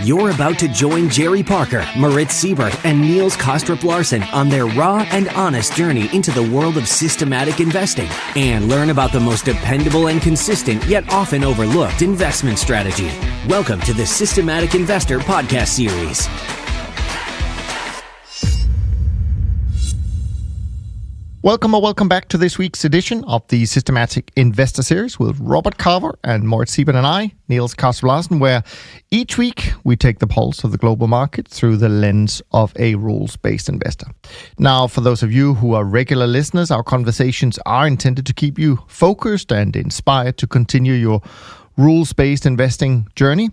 You're about to join Jerry Parker, Moritz Siebert, and Niels Kostrup-Larsen on their raw and honest journey into the world of systematic investing and learn about the most dependable and consistent yet often overlooked investment strategy. Welcome to the Systematic Investor podcast series. Welcome back to this week's edition of the Systematic Investor Series with Robert Carver and Moritz Siebert and I, Niels Kostrup-Larsen, where each week we take the pulse of the global market through the lens of a rules-based investor. Now, for those of you who are regular listeners, our conversations are intended to keep you focused and inspired to continue your rules-based investing journey.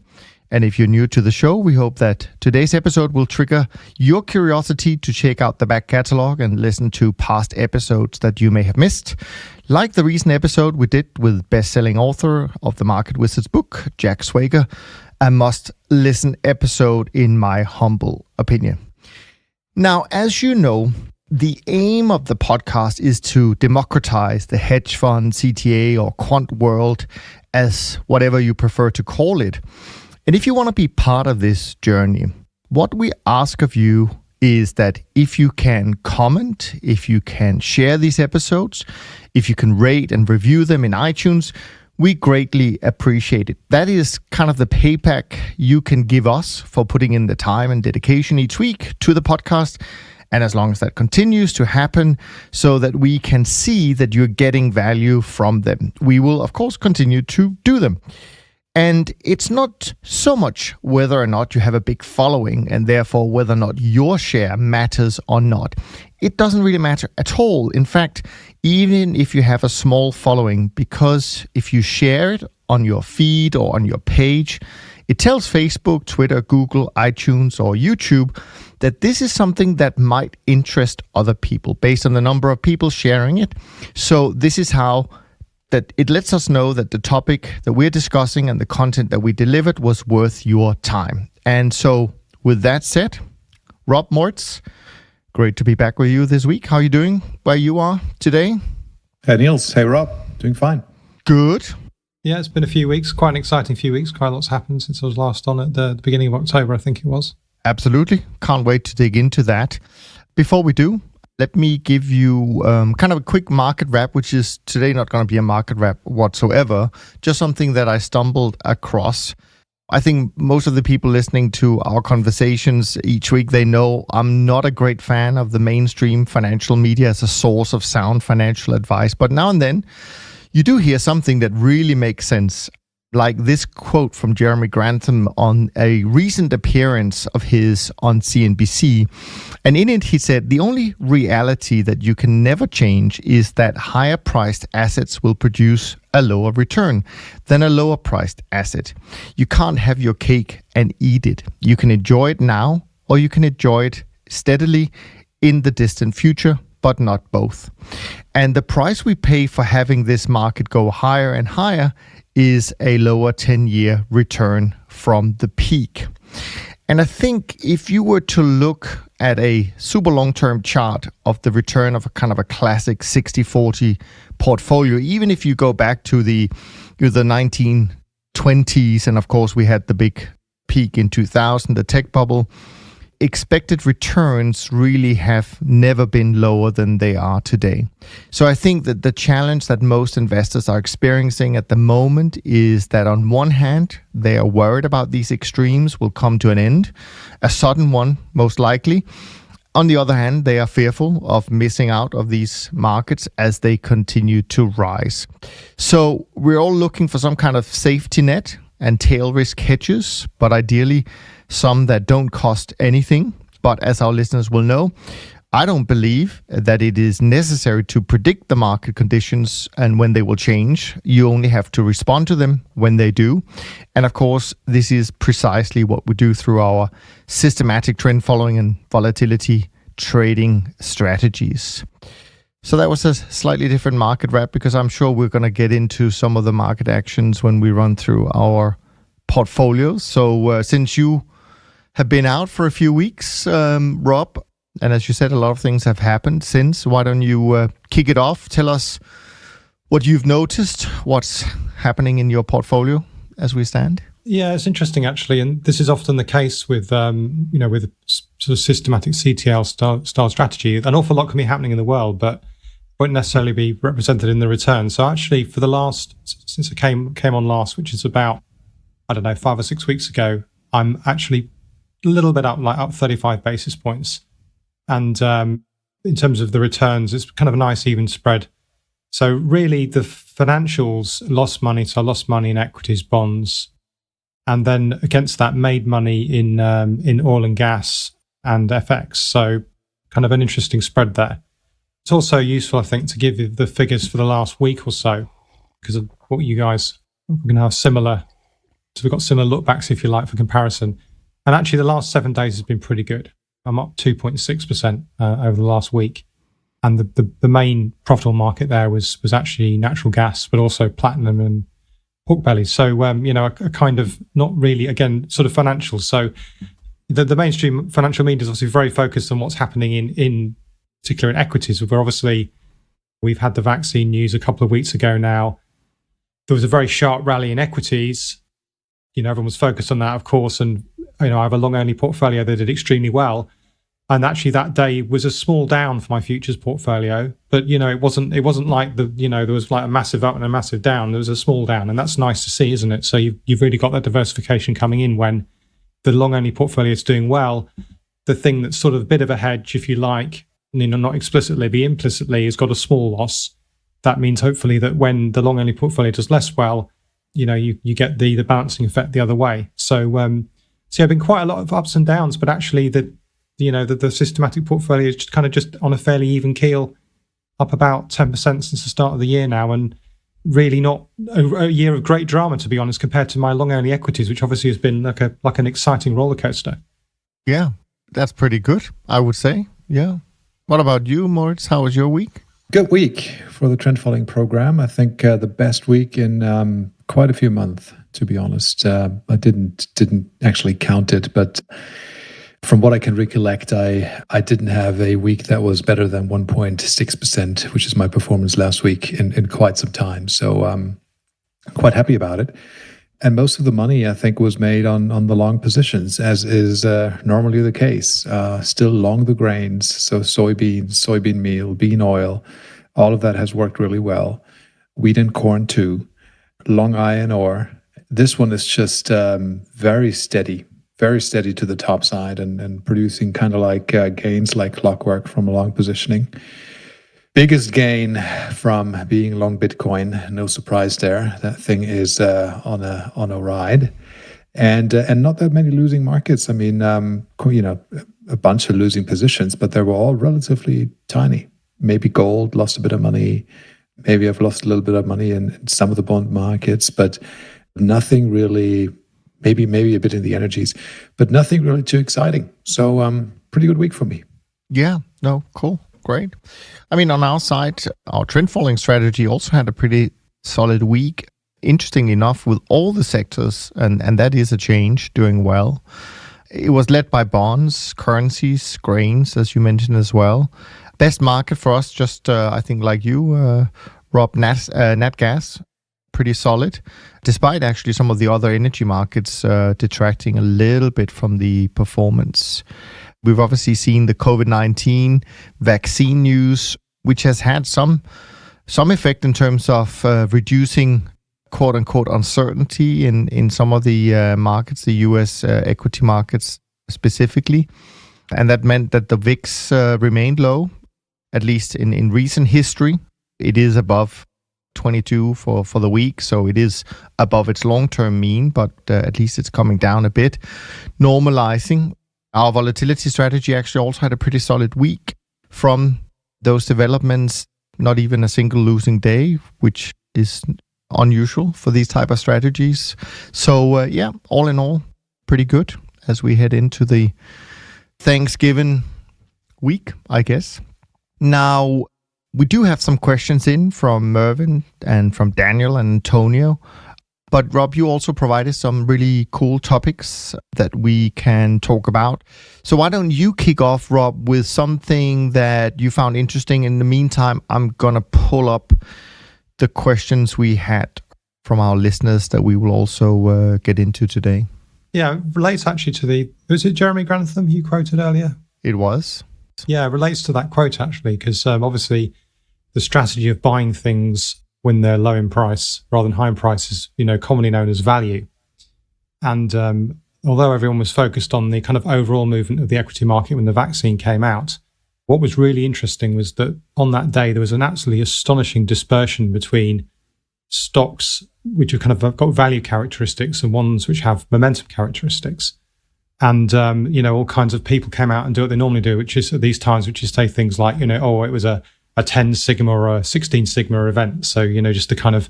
And if you're new to the show, we hope that today's episode will trigger your curiosity to check out the back catalog and listen to past episodes that you may have missed. Like the recent episode we did with best-selling author of the Market Wizards book, Jack Schwager, a must-listen episode in my humble opinion. Now, as you know, the aim of the podcast is to democratize the hedge fund, CTA, or quant world, as whatever you prefer to call it. And if you want to be part of this journey, what we ask of you is that if you can comment, if you can share these episodes, if you can rate and review them in iTunes, we greatly appreciate it. That is kind of the payback you can give us for putting in the time and dedication each week to the podcast. And as long as that continues to happen so that we can see that you're getting value from them, we will, of course, continue to do them. And it's not so much whether or not you have a big following and therefore whether or not your share matters or not. It doesn't really matter at all. In fact, even if you have a small following, because if you share it on your feed or on your page, it tells Facebook, Twitter, Google, iTunes, or YouTube that this is something that might interest other people based on the number of people sharing it. So this is how that it lets us know that the topic that we're discussing and the content that we delivered was worth your time. And so with that said, Rob, Moritz, great to be back with you this week. How are you doing where you are today? Hey, Niels. Hey, Rob. Doing fine. Good. Yeah, it's been a few weeks, quite an exciting few weeks. Quite a lot's happened since I was last on at the beginning of October, I think it was. Absolutely. Can't wait to dig into that. Before we do, let me give you kind of a quick market wrap, which is today not going to be a market wrap whatsoever, just something that I stumbled across. I think most of the people listening to our conversations each week, they know I'm not a great fan of the mainstream financial media as a source of sound financial advice. But now and then, you do hear something that really makes sense. Like this quote from Jeremy Grantham on a recent appearance of his on CNBC. And in it, he said, the only reality that you can never change is that higher priced assets will produce a lower return than a lower priced asset. You can't have your cake and eat it. You can enjoy it now, or you can enjoy it steadily in the distant future, but not both. And the price we pay for having this market go higher and higher is a lower 10-year return from the peak. And I think if you were to look at a super long-term chart of the return of a kind of a classic 60-40 portfolio, even if you go back to the 1920s, and of course we had the big peak in 2000, the tech bubble, expected returns really have never been lower than they are today. So I think that the challenge that most investors are experiencing at the moment is that on one hand, they are worried about these extremes will come to an end, a sudden one most likely. On the other hand, they are fearful of missing out of these markets as they continue to rise. So we're all looking for some kind of safety net and tail risk hedges, but ideally some that don't cost anything. But as our listeners will know, I don't believe that it is necessary to predict the market conditions and when they will change. You only have to respond to them when they do. And of course, this is precisely what we do through our systematic trend following and volatility trading strategies. So that was a slightly different market wrap because I'm sure we're going to get into some of the market actions when we run through our portfolios. So since you have been out for a few weeks, Rob, and as you said, a lot of things have happened since. Why don't you kick it off? Tell us what you've noticed, what's happening in your portfolio as we stand. Yeah, it's interesting actually, and this is often the case with with sort of systematic CTL style strategy. An awful lot can be happening in the world, but won't necessarily be represented in the return. So actually, for the since I came on last, which is about 5 or 6 weeks ago, I'm actually a little bit up 35 basis points, and in terms of the returns, it's kind of a nice even spread. So really, the financials lost money. So I lost money in equities, bonds. And then against that, made money in oil and gas and FX. So kind of an interesting spread there. It's also useful, I think, to give you the figures for the last week or so, because of what you guys are going to have similar. So we've got similar look backs, if you like, for comparison. And actually, the last 7 days has been pretty good. I'm up 2.6% over the last week. And the main profitable market there was actually natural gas, but also platinum and pork bellies. So, a kind of not really, again, sort of financial. So the mainstream financial media is obviously very focused on what's happening in particular in equities, where obviously we've had the vaccine news a couple of weeks ago now. There was a very sharp rally in equities. Everyone was focused on that, of course. And, I have a long-only portfolio that did extremely well. And actually that day was a small down for my futures portfolio. But, it wasn't like there was like a massive up and a massive down. There was a small down. And that's nice to see, isn't it? So you've really got that diversification coming in when the long-only portfolio is doing well. The thing that's sort of a bit of a hedge, if you like, not explicitly, but implicitly, has got a small loss. That means hopefully that when the long-only portfolio does less well, you get the balancing effect the other way. So I've been quite a lot of ups and downs, but actually the systematic portfolio is just on a fairly even keel, up about 10% since the start of the year now, and really not a year of great drama, to be honest, compared to my long-only equities, which obviously has been like an exciting roller coaster. Yeah, that's pretty good, I would say. Yeah. What about you, Moritz? How was your week? Good week for the trend following program. I think the best week in quite a few months, to be honest. I didn't actually count it, but from what I can recollect, I didn't have a week that was better than 1.6%, which is my performance last week in quite some time. So I'm quite happy about it. And most of the money, I think, was made on the long positions, as is normally the case. Still long the grains, so soybean meal, bean oil, all of that has worked really well. Wheat and corn too. Long iron ore. This one is just very steady to the top side and producing kind of like gains like clockwork from long positioning. Biggest gain from being long Bitcoin, no surprise there. That thing is on a ride, and not that many losing markets. I mean, a bunch of losing positions, but they were all relatively tiny. Maybe gold lost a bit of money. Maybe I've lost a little bit of money in some of the bond markets, but nothing really. Maybe a bit in the energies, but nothing really too exciting. So pretty good week for me. Yeah, no, cool. Great. I mean, on our side, our trend following strategy also had a pretty solid week. Interestingly enough, with all the sectors, and that is a change, doing well. It was led by bonds, currencies, grains, as you mentioned as well. Best market for us, just I think like you, Rob, nat gas, pretty solid, despite actually some of the other energy markets detracting a little bit from the performance. We've obviously seen the COVID-19 vaccine news, which has had some effect in terms of reducing quote-unquote uncertainty in some of the markets, the US equity markets specifically. And that meant that the VIX remained low, at least in recent history. It is above 22 for the week, so it is above its long-term mean, but at least it's coming down a bit, normalizing. Our volatility strategy actually also had a pretty solid week from those developments, not even a single losing day, which is unusual for these type of strategies. So yeah, all in all, pretty good as we head into the Thanksgiving week, I guess. Now, we do have some questions in from Mervin and from Daniel and Antonio. But Rob, you also provided some really cool topics that we can talk about. So why don't you kick off, Rob, with something that you found interesting? In the meantime, I'm going to pull up the questions we had from our listeners that we will also get into today? Yeah, it relates actually to was it Jeremy Grantham you quoted earlier? It was. Yeah, it relates to that quote actually, because obviously the strategy of buying things when they're low in price rather than high in price is, commonly known as value. And although everyone was focused on the kind of overall movement of the equity market when the vaccine came out, what was really interesting was that on that day, there was an absolutely astonishing dispersion between stocks which have kind of got value characteristics and ones which have momentum characteristics. And, all kinds of people came out and do what they normally do, which is at these times, which is say things like, it was a 10 sigma or a 16 sigma event. So, just to kind of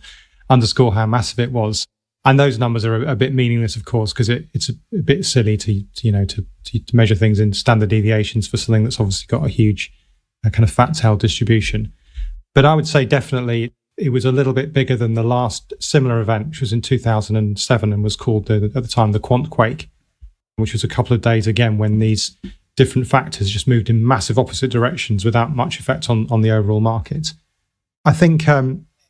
underscore how massive it was. And those numbers are a bit meaningless, of course, because it's a bit silly to measure things in standard deviations for something that's obviously got a huge kind of fat tail distribution. But I would say definitely it was a little bit bigger than the last similar event, which was in 2007 and was called at the time the Quant Quake, which was a couple of days again when these different factors just moved in massive opposite directions without much effect on the overall market. I think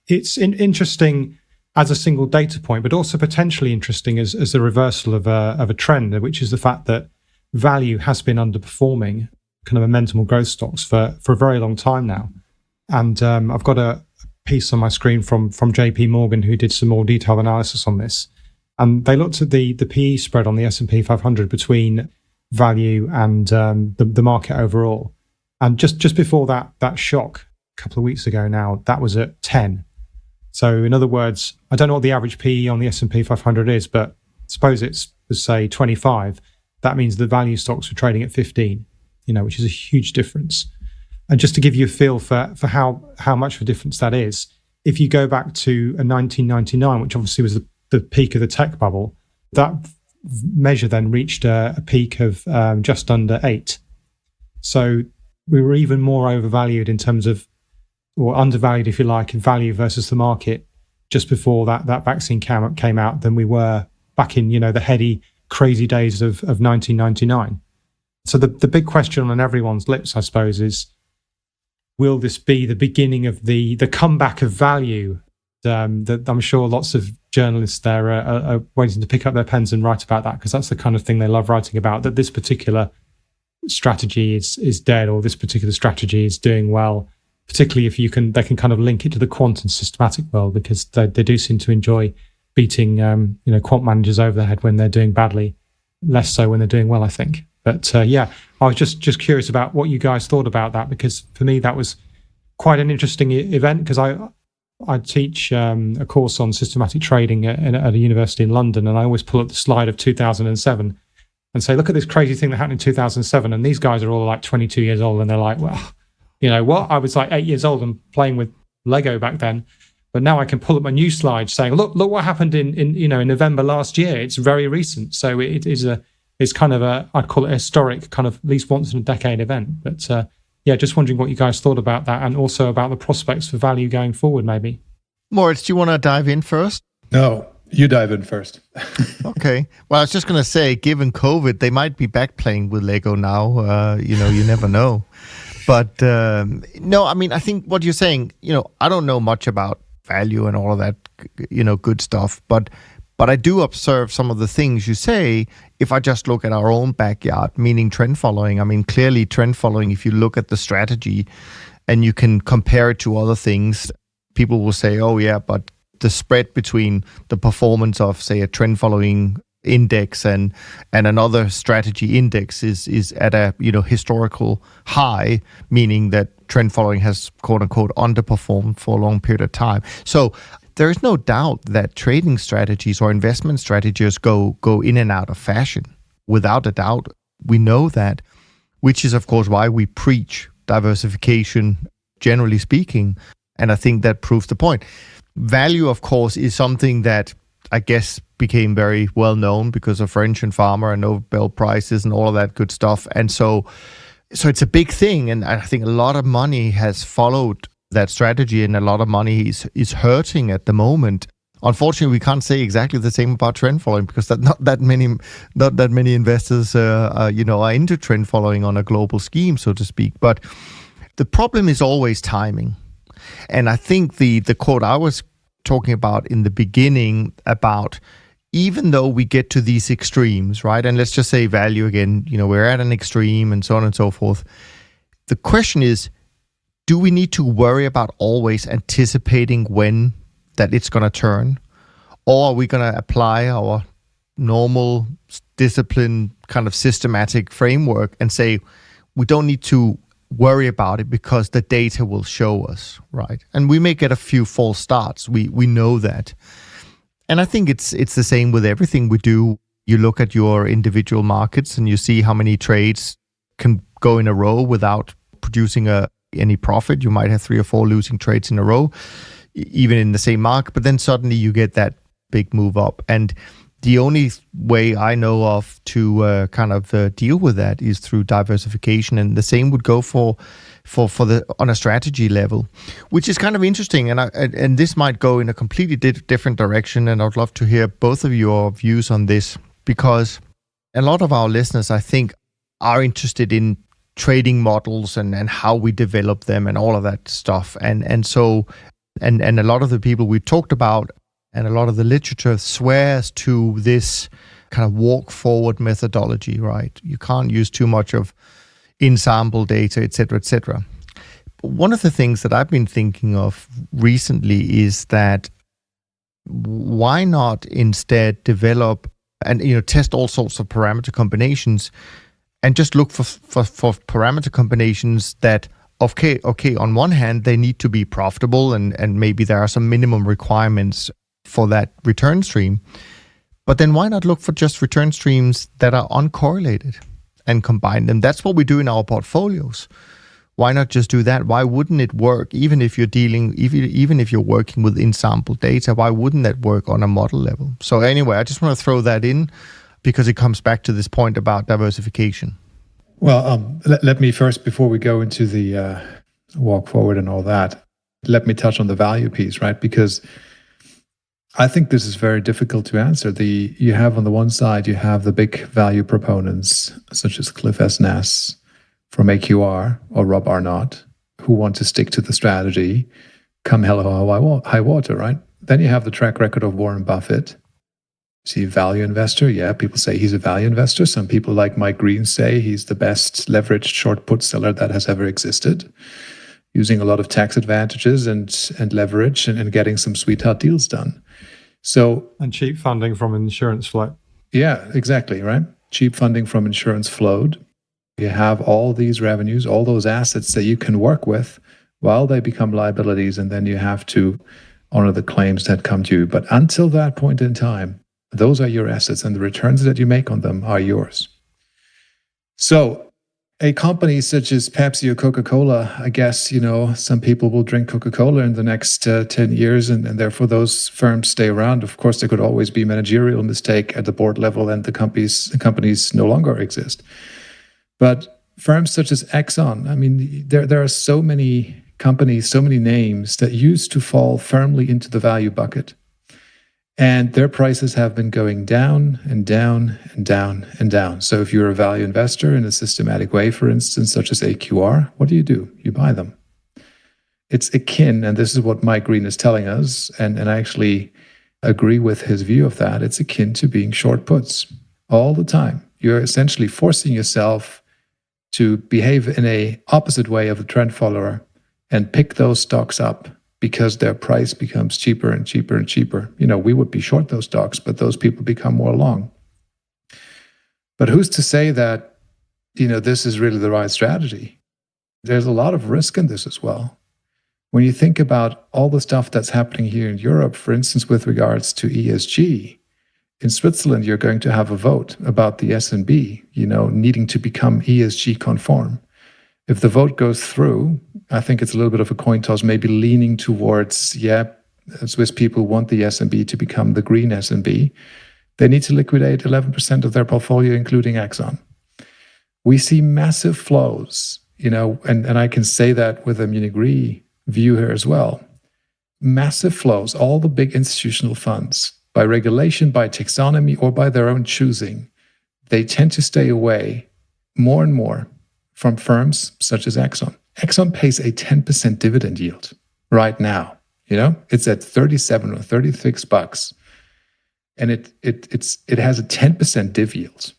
it's interesting as a single data point, but also potentially interesting as the reversal of a trend, which is the fact that value has been underperforming kind of momentum or growth stocks for a very long time now. And I've got a piece on my screen from JP Morgan, who did some more detailed analysis on this. And they looked at the PE spread on the S&P 500 between value and the market overall. And just before that shock, a couple of weeks ago now, that was at 10. So in other words, I don't know what the average PE on the S&P 500 is, but suppose it's, say, 25. That means the value stocks were trading at 15, which is a huge difference. And just to give you a feel for how much of a difference that is, if you go back to 1999, which obviously was the peak of the tech bubble, that measure then reached a peak of just under 8. So we were even more overvalued in terms of, or undervalued, if you like, in value versus the market just before that vaccine came out than we were back in, the heady, crazy days of 1999. So the big question on everyone's lips, I suppose, is, will this be the beginning of the comeback of value? That I'm sure lots of journalists there are waiting to pick up their pens and write about that, because that's the kind of thing they love writing about, that this particular strategy is dead, or this particular strategy is doing well, particularly if they can kind of link it to the quant and systematic world, because they do seem to enjoy beating quant managers over the head when they're doing badly, less so when they're doing well, I think. But I was just curious about what you guys thought about that, because for me that was quite an interesting event, because I teach a course on systematic trading at a university in London, and I always pull up the slide of 2007 and say, look at this crazy thing that happened in 2007, and these guys are all like 22 years old, and they're like, well, you know what? I was like 8 years old and playing with Lego back then, but now I can pull up my new slide saying, look what happened in November last year. It's very recent, so it's kind of I'd call it a historic, kind of at least once in a decade event. But just wondering what you guys thought about that, and also about the prospects for value going forward, maybe. Moritz, do you want to dive in first? No, you dive in first. Okay. Well, I was just going to say, given COVID, they might be back playing with Lego now. You never know. But no, I mean, I think what you're saying, I don't know much about value and all of that, good stuff. But I do observe some of the things you say. If I just look at our own backyard, meaning trend following, I mean, clearly trend following, if you look at the strategy and you can compare it to other things, people will say, oh yeah, but the spread between the performance of, say, a trend following index and another strategy index is at a historical high, meaning that trend following has quote unquote underperformed for a long period of time. So there is no doubt that trading strategies or investment strategies go in and out of fashion. Without a doubt, we know that, which is of course why we preach diversification, generally speaking. And I think that proves the point. Value, of course, is something that I guess became very well known because of French and Farmer and Nobel Prizes and all of that good stuff. And so it's a big thing. And I think a lot of money has followed that strategy, and a lot of money is hurting at the moment. Unfortunately, we can't say exactly the same about trend following, because not that many investors are into trend following on a global scheme, so to speak. But the problem is always timing. And I think the quote I was talking about in the beginning about even though we get to these extremes, right? And let's just say value again, we're at an extreme and so on and so forth. The question is, do we need to worry about always anticipating when that it's going to turn? Or are we going to apply our normal discipline kind of systematic framework and say, we don't need to worry about it because the data will show us, right? And we may get a few false starts. We know that. And I think it's the same with everything we do. You look at your individual markets and you see how many trades can go in a row without producing any profit. You might have 3 or 4 losing trades in a row, even in the same market, but then suddenly you get that big move up. And the only way I know of to deal with that is through diversification, and the same would go for the on a strategy level, which is kind of interesting. And this might go in a completely different direction, and I'd love to hear both of your views on this, because a lot of our listeners, I think, are interested in trading models and how we develop them and all of that stuff. And so a lot of the people we talked about and a lot of the literature swears to this kind of walk forward methodology, right? You can't use too much of in-sample data, et cetera, et cetera. One of the things that I've been thinking of recently is that why not instead develop and test all sorts of parameter combinations and just look for parameter combinations that, okay, on one hand, they need to be profitable and maybe there are some minimum requirements for that return stream. But then why not look for just return streams that are uncorrelated and combine them? That's what we do in our portfolios. Why not just do that? Why wouldn't it work even if you're even if you're working with in-sample data? Why wouldn't that work on a model level? So anyway, I just want to throw that in because it comes back to this point about diversification. Well, let me first, before we go into the walk forward and all that, let me touch on the value piece, right? Because I think this is very difficult to answer. You have on the one side, you have the big value proponents, such as Cliff S. Ness from AQR or Rob Arnott, who want to stick to the strategy, come hell or high water, right? Then you have the track record of Warren Buffett. Is he a value investor? Yeah, people say he's a value investor. Some people like Mike Green say he's the best leveraged short put seller that has ever existed, using a lot of tax advantages and leverage and getting some sweetheart deals done. And cheap funding from insurance float. Yeah, exactly, right? Cheap funding from insurance flowed. You have all these revenues, all those assets that you can work with while they become liabilities, and then you have to honor the claims that come due. But until that point in time, those are your assets, and the returns that you make on them are yours. So a company such as Pepsi or Coca-Cola, I guess, some people will drink Coca-Cola in the next 10 years, and therefore those firms stay around. Of course, there could always be managerial mistake at the board level, and the companies no longer exist. But firms such as Exxon, I mean, there are so many companies, so many names that used to fall firmly into the value bucket. And their prices have been going down and down and down and down. So if you're a value investor in a systematic way, for instance, such as AQR, what do? You buy them. It's akin, and this is what Mike Green is telling us, and I actually agree with his view of that. It's akin to being short puts all the time. You're essentially forcing yourself to behave in a opposite way of the trend follower and pick those stocks up because their price becomes cheaper and cheaper and cheaper. We would be short those stocks, but those people become more long. But who's to say that, this is really the right strategy? There's a lot of risk in this as well. When you think about all the stuff that's happening here in Europe, for instance, with regards to ESG, in Switzerland, you're going to have a vote about the S&B, needing to become ESG conform. If the vote goes through, I think it's a little bit of a coin toss, maybe leaning towards, Swiss people want the S&B to become the green S&B. They need to liquidate 11% of their portfolio, including Exxon. We see massive flows, and I can say that with a Munich Re view here as well. Massive flows, all the big institutional funds, by regulation, by taxonomy, or by their own choosing, they tend to stay away more and more from firms such as Exxon. Exxon pays a 10% dividend yield right now. It's at 37 or 36 bucks. And it has a 10% div yield.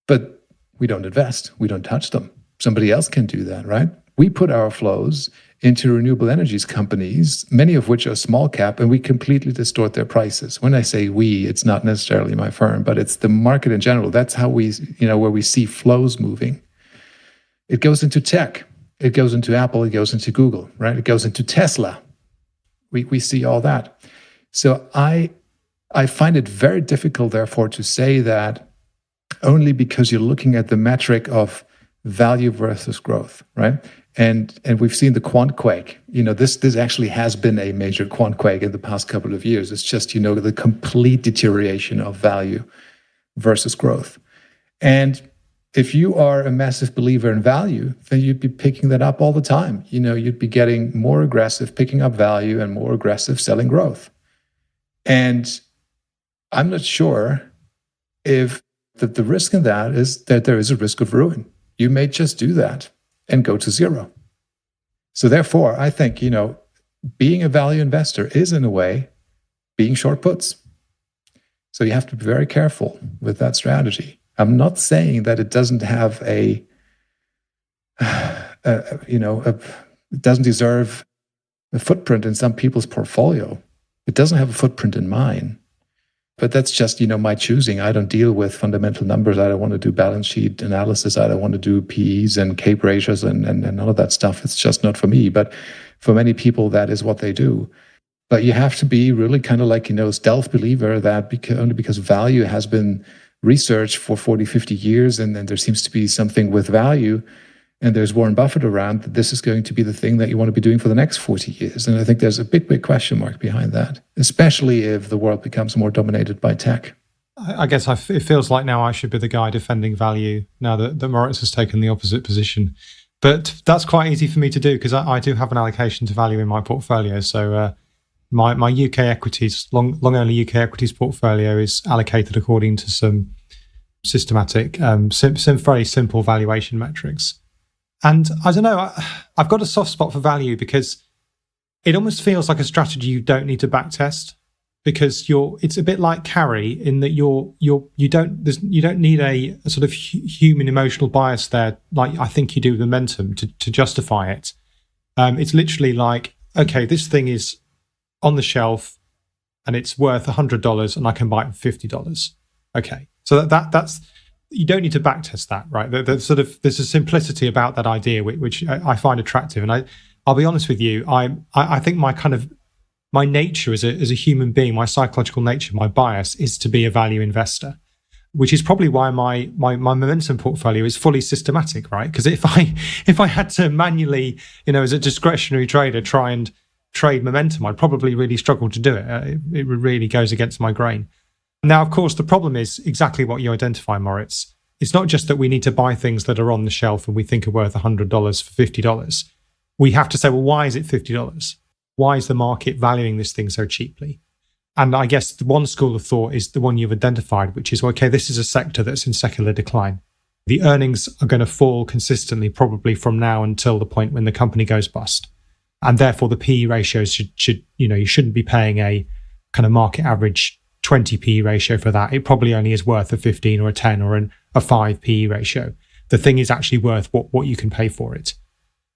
But we don't invest. We don't touch them. Somebody else can do that, right? We put our flows into renewable energies companies, many of which are small cap, and we completely distort their prices. When I say we, it's not necessarily my firm, but it's the market in general. That's how we, where we see flows moving. It goes into tech. It goes into Apple. It goes into Google, right? It goes into Tesla. We see all that. So I find it very difficult, therefore, to say that only because you're looking at the metric of value versus growth, right? And we've seen the quant quake. This actually has been a major quant quake in the past couple of years. It's just, the complete deterioration of value versus growth. And if you are a massive believer in value, then you'd be picking that up all the time. You'd be getting more aggressive, picking up value, and more aggressive selling growth. And I'm not sure if the risk in that is that there is a risk of ruin. You may just do that and go to zero. So therefore, I think, being a value investor is, in a way, being short puts. So you have to be very careful with that strategy. I'm not saying that it doesn't have it doesn't deserve a footprint in some people's portfolio. It doesn't have a footprint in mine. But that's just, my choosing. I don't deal with fundamental numbers. I don't want to do balance sheet analysis. I don't want to do PEs and CAPE ratios and all of that stuff. It's just not for me. But for many people, that is what they do. But you have to be really kind of like, stealth believer that only because value has been researched for 40, 50 years, and then there seems to be something with value, and there's Warren Buffett around, that this is going to be the thing that you want to be doing for the next 40 years. And I think there's a big question mark behind that, especially if the world becomes more dominated by tech. I guess it feels like now I should be the guy defending value now that Moritz has taken the opposite position. But that's quite easy for me to do because I do have an allocation to value in my portfolio. So my UK equities, long only UK equities portfolio is allocated according to some systematic, some very simple valuation metrics. And I don't know, I've got a soft spot for value because it almost feels like a strategy you don't need to backtest, because it's a bit like carry in that you don't need a sort of human emotional bias there, like I think you do with momentum to justify it. It's literally like, okay, this thing is on the shelf and it's worth $100 and I can buy it for $50. Okay, so that's you don't need to backtest that, right? There's a simplicity about that idea which I find attractive. And I'll be honest with you, I think my nature as a human being, my psychological nature, my bias is to be a value investor, which is probably why my momentum portfolio is fully systematic, right? Because if I had to manually, as a discretionary trader, try and trade momentum, I'd probably really struggle to do it. It really goes against my grain. Now, of course, the problem is exactly what you identify, Moritz. It's not just that we need to buy things that are on the shelf and we think are worth $100 for $50. We have to say, well, why is it $50? Why is the market valuing this thing so cheaply? And I guess the one school of thought is the one you've identified, which is, okay, this is a sector that's in secular decline. The earnings are going to fall consistently, probably from now until the point when the company goes bust. And therefore, the PE ratios should you shouldn't be paying a kind of market average 20 PE ratio for that. It probably only is worth a 15 or a 10 or a 5 PE ratio. The thing is actually worth what you can pay for it.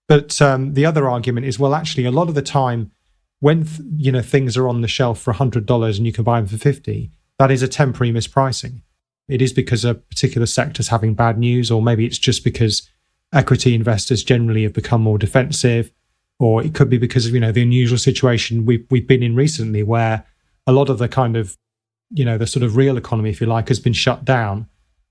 But the other argument is, well, actually, a lot of the time when things are on the shelf for $100 and you can buy them for 50, that is a temporary mispricing. It is because a particular sector is having bad news, or maybe it's just because equity investors generally have become more defensive, or it could be because of the unusual situation we've been in recently, where a lot of the kind of the sort of real economy, if you like, has been shut down,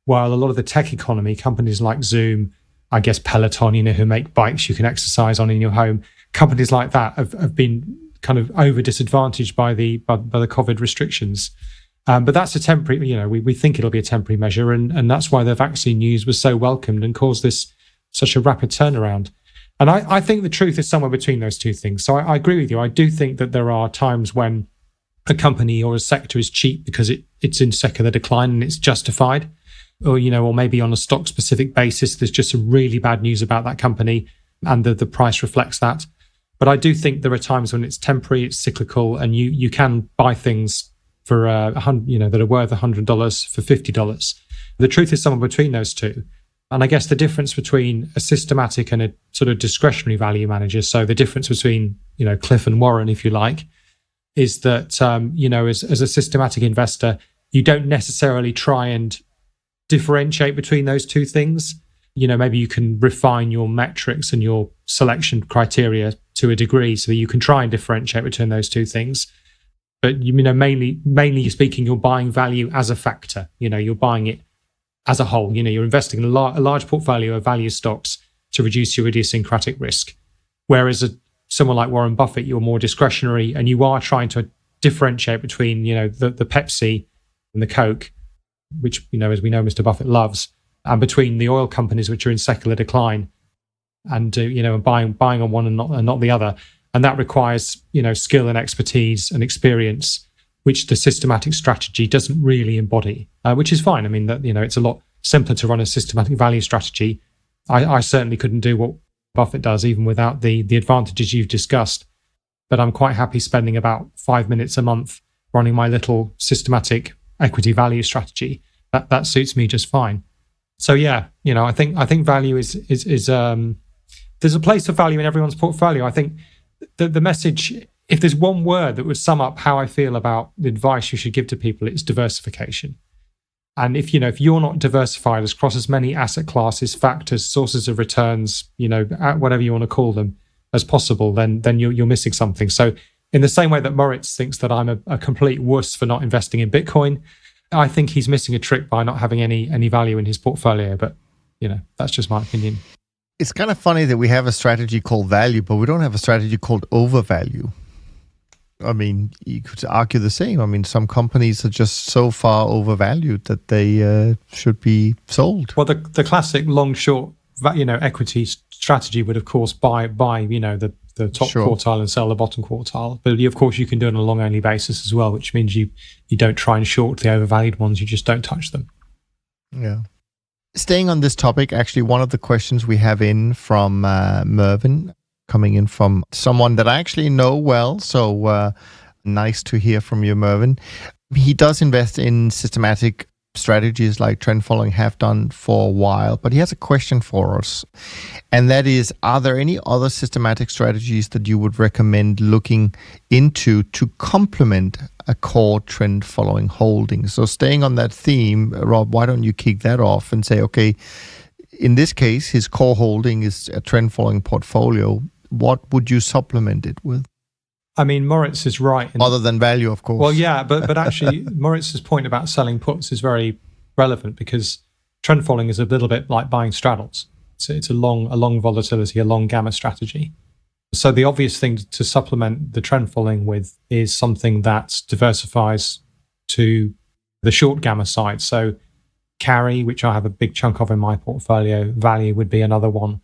while a lot of the tech economy, companies like Zoom, I guess Peloton, who make bikes you can exercise on in your home, companies like that have been kind of over disadvantaged by the COVID restrictions. But that's a temporary, we think it'll be a temporary measure, and that's why the vaccine news was so welcomed and caused such a rapid turnaround. And I think the truth is somewhere between those two things. So I agree with you. I do think that there are times when a company or a sector is cheap because it's in secular decline and it's justified, or maybe on a stock specific basis there's just some really bad news about that company and the price reflects that. But I do think there are times when it's temporary, it's cyclical, and you can buy things for that are worth $100 for $50. The truth is somewhere between those two. And I guess the difference between a systematic and a sort of discretionary value manager, so the difference between, Cliff and Warren, if you like, is that, as a systematic investor, you don't necessarily try and differentiate between those two things. Maybe you can refine your metrics and your selection criteria to a degree so that you can try and differentiate between those two things. But, mainly speaking, you're buying value as a factor. You're buying it as a whole. You're investing in a large portfolio of value stocks to reduce your idiosyncratic risk. Whereas someone like Warren Buffett, you're more discretionary and you are trying to differentiate between, the Pepsi and the Coke, which, as we know, Mr. Buffett loves, and between the oil companies, which are in secular decline, and buying on one and not the other. And that requires, skill and expertise and experience, which the systematic strategy doesn't really embody, which is fine. I mean, that it's a lot simpler to run a systematic value strategy. I certainly couldn't do what Buffett does, even without the advantages you've discussed. But I'm quite happy spending about 5 minutes a month running my little systematic equity value strategy. That suits me just fine. So yeah, I think value is there's a place for value in everyone's portfolio. I think the message, if there's one word that would sum up how I feel about the advice you should give to people, it's diversification. And if you're not diversified across as many asset classes, factors, sources of returns, whatever you want to call them, as possible, then you're missing something. So in the same way that Moritz thinks that I'm a complete wuss for not investing in Bitcoin, I think he's missing a trick by not having any value in his portfolio. But that's just my opinion. It's kind of funny that we have a strategy called value, but we don't have a strategy called overvalue. I mean, you could argue the same. I mean, some companies are just so far overvalued that they should be sold. Well, the classic long-short, equity strategy would, of course, buy the top quartile and sell the bottom quartile. But of course, you can do it on a long-only basis as well, which means you don't try and short the overvalued ones. You just don't touch them. Yeah. Staying on this topic, actually, one of the questions we have in from Mervin, coming in from someone that I actually know well. So nice to hear from you, Mervin. He does invest in systematic strategies like trend following, have done for a while, but he has a question for us. And that is, are there any other systematic strategies that you would recommend looking into to complement a core trend following holding? So staying on that theme, Rob, why don't you kick that off and say, okay, in this case, his core holding is a trend following portfolio. What would you supplement it with? I mean, Moritz is right. Other than value, of course. Well, yeah, but actually, Moritz's point about selling puts is very relevant because trend following is a little bit like buying straddles. It's a long volatility, a long gamma strategy. So the obvious thing to supplement the trend following with is something that diversifies to the short gamma side. So carry, which I have a big chunk of in my portfolio, value would be another one.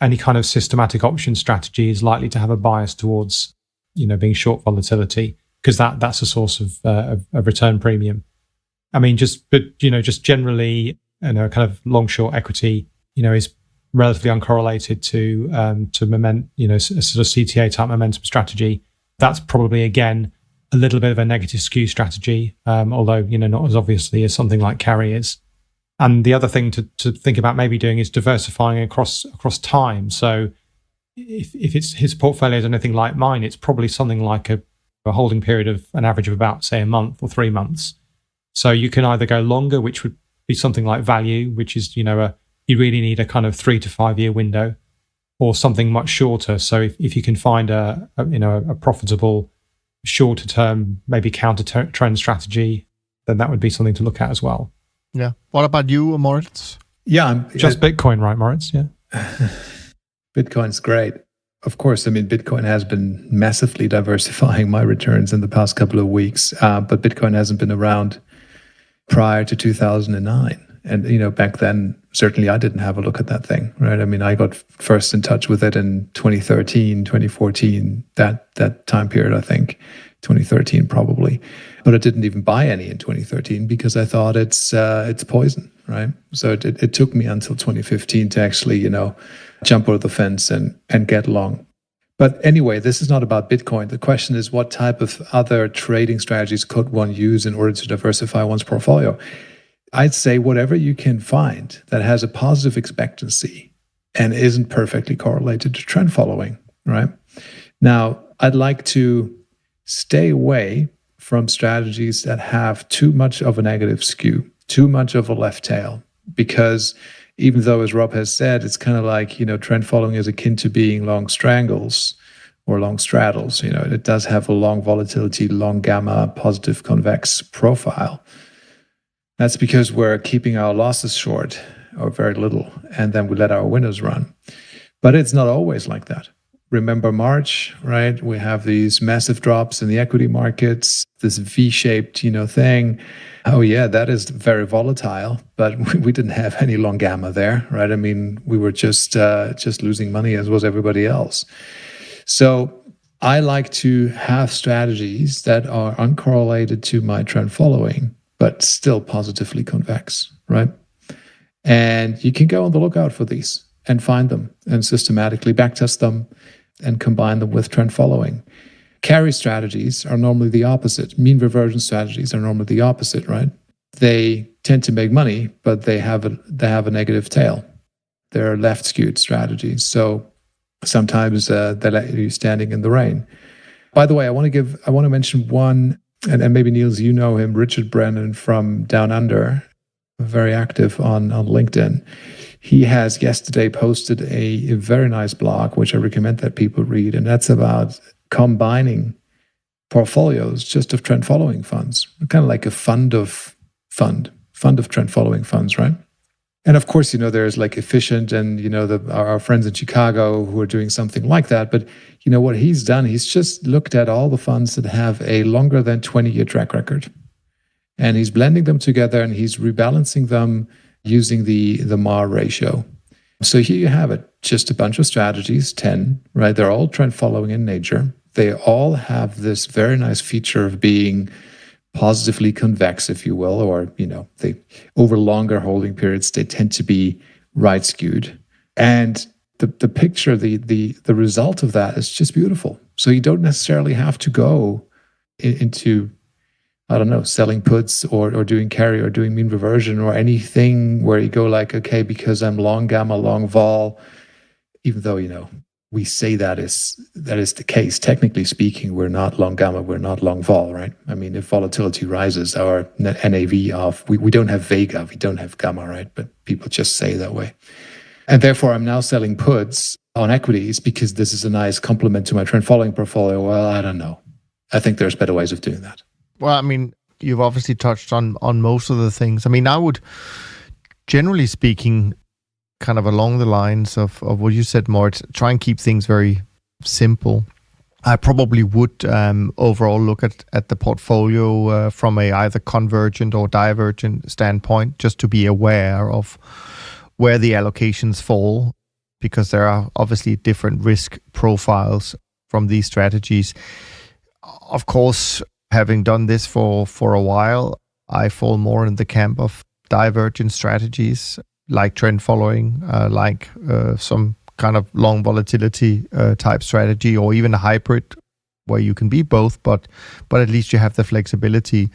Any kind of systematic option strategy is likely to have a bias towards being short volatility, because that's a source of return premium. I mean, just generally, kind of long short equity, is relatively uncorrelated to a sort of CTA type momentum strategy. That's probably again a little bit of a negative skew strategy, although not as obviously as something like carry is. And the other thing to think about maybe doing is diversifying across time. So if it's his portfolio is anything like mine, it's probably something like a holding period of an average of about, say, a month or 3 months. So you can either go longer, which would be something like value, which is, you really need a kind of 3 to 5 year window, or something much shorter. So if you can find a profitable shorter term, maybe counter trend strategy, then that would be something to look at as well. Yeah. What about you, Moritz? Yeah. Just Bitcoin, right, Moritz? Yeah. Bitcoin's great. Of course, I mean, Bitcoin has been massively diversifying my returns in the past couple of weeks, but Bitcoin hasn't been around prior to 2009. And, back then, certainly I didn't have a look at that thing, right? I mean, I got first in touch with it in 2013, 2014, that time period, I think, 2013 probably. But I didn't even buy any in 2013 because I thought it's poison, right? So it took me until 2015 to actually, jump over the fence and get long. But anyway, this is not about Bitcoin. The question is, what type of other trading strategies could one use in order to diversify one's portfolio? I'd say whatever you can find that has a positive expectancy and isn't perfectly correlated to trend following, right? Now, I'd like to stay away from strategies that have too much of a negative skew, too much of a left tail, because even though, as Rob has said, it's kind of like, trend following is akin to being long strangles or long straddles. It does have a long volatility, long gamma, positive convex profile. That's because we're keeping our losses short or very little, and then we let our winners run. But it's not always like that. Remember March, right? We have these massive drops in the equity markets, this V-shaped, thing. Oh yeah, that is very volatile, but we didn't have any long gamma there, right? I mean, we were just losing money as was everybody else. So I like to have strategies that are uncorrelated to my trend following, but still positively convex, right? And you can go on the lookout for these and find them and systematically backtest them and combine them with trend following. Carry strategies are normally the opposite. Mean reversion strategies are normally the opposite, right? They tend to make money, but they have a negative tail. They're left skewed strategies. So sometimes they let you standing in the rain. By the way, I want to mention one, and maybe Niels, you know him, Richard Brennan from Down Under, very active on LinkedIn. He has yesterday posted a very nice blog, which I recommend that people read, and that's about combining portfolios just of trend following funds, kind of like a fund of trend following funds, right? And of course, there's like Efficient and, our friends in Chicago who are doing something like that. But, what he's done, he's just looked at all the funds that have a longer than 20-year track record. And he's blending them together and he's rebalancing them using the MAR ratio. So here you have it, just a bunch of strategies, 10, right? They're all trend following in nature. They all have this very nice feature of being positively convex, if you will, or, they over longer holding periods, they tend to be right skewed. And the picture, the result of that is just beautiful. So you don't necessarily have to go into, I don't know, selling puts or doing carry or doing mean reversion or anything where you go like, okay, because I'm long gamma, long vol, even though, we say that is the case. Technically speaking, we're not long gamma, we're not long vol, right? I mean, if volatility rises, our NAV we don't have vega, we don't have gamma, right? But people just say that way. And therefore, I'm now selling puts on equities because this is a nice complement to my trend following portfolio. Well, I don't know. I think there's better ways of doing that. Well, I mean, you've obviously touched on most of the things. I mean, I would, generally speaking, kind of along the lines of what you said, Mort, try and keep things very simple. I probably would overall look at the portfolio from a either convergent or divergent standpoint, just to be aware of where the allocations fall, because there are obviously different risk profiles from these strategies. Of course, having done this for a while, I fall more in the camp of divergent strategies, like trend following, like some kind of long volatility type strategy, or even a hybrid where you can be both, but at least you have the flexibility.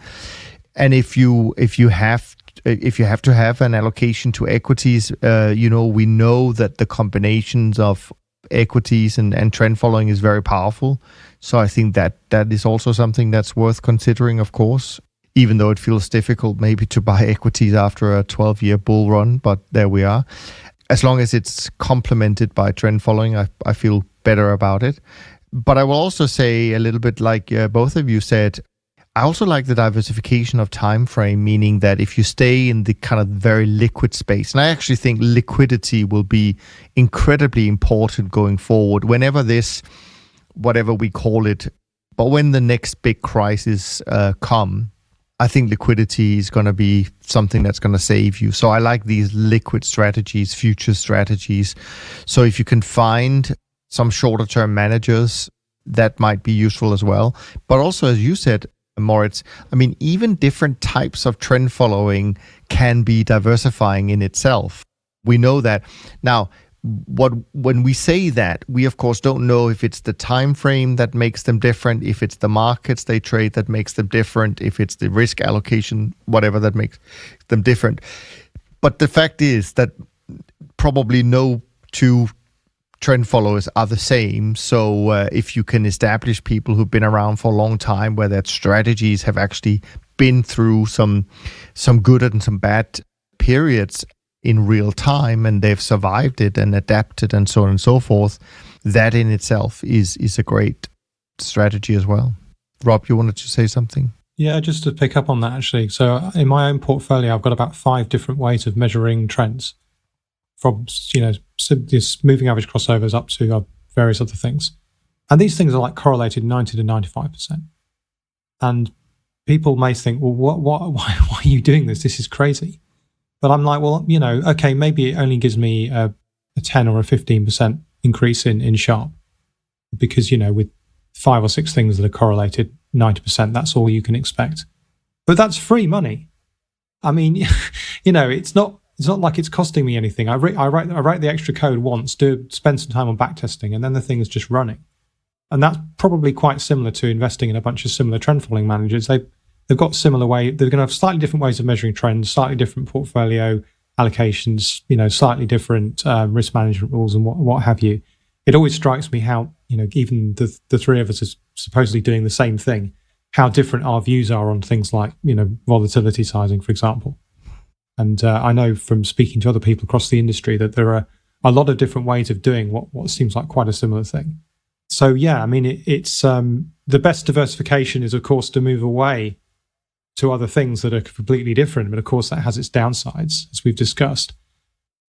And if you have to have an allocation to equities, we know that the combinations of equities and trend following is very powerful. So I think that is also something that's worth considering, of course, even though it feels difficult maybe to buy equities after a 12-year bull run, but there we are. As long as it's complemented by trend following, I feel better about it. But I will also say a little bit like both of you said, I also like the diversification of time frame, meaning that if you stay in the kind of very liquid space, and I actually think liquidity will be incredibly important going forward whenever this, whatever we call it, but when the next big crisis come, I think liquidity is going to be something that's going to save you. So I like these liquid strategies, future strategies. So if you can find some shorter term managers, that might be useful as well. But also, as you said, Moritz, I mean, even different types of trend following can be diversifying in itself. We know that. Now, when we say that, we of course don't know if it's the time frame that makes them different, if it's the markets they trade that makes them different, if it's the risk allocation, whatever that makes them different. But the fact is that probably no two trend followers are the same. So if you can establish people who've been around for a long time, where their strategies have actually been through some good and some bad periods in real time, and they've survived it and adapted and so on and so forth, that in itself is a great strategy as well. Rob, you wanted to say something? Yeah, just to pick up on that, actually. So in my own portfolio, I've got about 5 different ways of measuring trends, from this moving average crossovers up to various other things. And these things are like correlated 90 to 95%. And people may think, well, why are you doing this? This is crazy. But I'm like, well, okay, maybe it only gives me a 10 or a 15% increase in Sharp, because, with 5 or 6 things that are correlated 90%, that's all you can expect. But that's free money. I mean, it's not like it's costing me anything. I write the extra code once, spend some time on backtesting, and then the thing is just running. And that's probably quite similar to investing in a bunch of similar trend following managers. They've got similar way. They're going to have slightly different ways of measuring trends, slightly different portfolio allocations, slightly different risk management rules and what have you. It always strikes me how, even the three of us are supposedly doing the same thing, how different our views are on things like, volatility sizing, for example. And I know from speaking to other people across the industry that there are a lot of different ways of doing what seems like quite a similar thing. So yeah, I mean, it's the best diversification is, of course, to move away to other things that are completely different. But of course, that has its downsides, as we've discussed.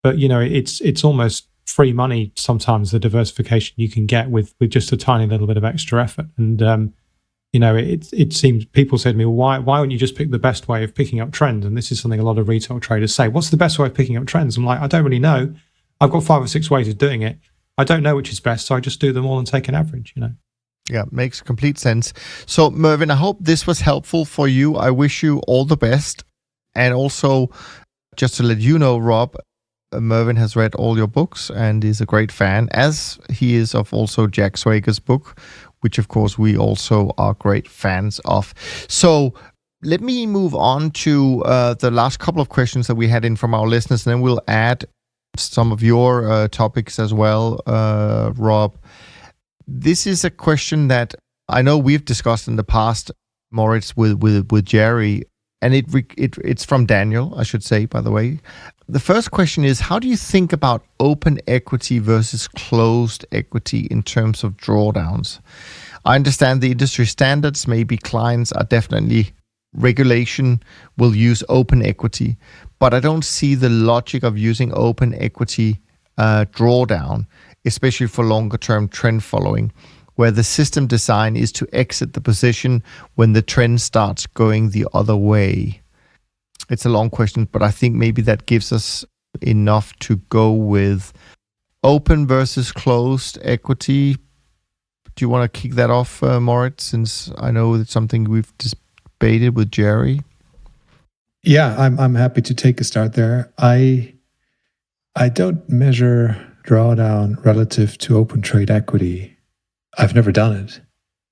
But it's almost free money sometimes, the diversification you can get with just a tiny little bit of extra effort. And it seems people say to me, well, why wouldn't you just pick the best way of picking up trends? And this is something a lot of retail traders say. What's the best way of picking up trends? I'm like, I don't really know. I've got 5 or 6 ways of doing it. I don't know which is best, so I just do them all and take an average. Yeah, makes complete sense. So, Mervin, I hope this was helpful for you. I wish you all the best. And also, just to let you know, Rob, Mervin has read all your books and is a great fan, as he is of also Jack Swager's book, which, of course, we also are great fans of. So, let me move on to the last couple of questions that we had in from our listeners, and then we'll add some of your topics as well, Rob. This is a question that I know we've discussed in the past, Moritz, with Jerry, and it's from Daniel, I should say, by the way. The first question is, how do you think about open equity versus closed equity in terms of drawdowns? I understand the industry standards, maybe clients are definitely, regulation will use open equity, but I don't see the logic of using open equity drawdown, especially for longer term trend following, where the system design is to exit the position when the trend starts going the other way. It's a long question, but I think maybe that gives us enough to go with open versus closed equity. Do you want to kick that off, Moritz, since I know it's something we've debated with Jerry? Yeah, I'm happy to take a start there. I don't measure drawdown relative to open trade equity. I've never done it.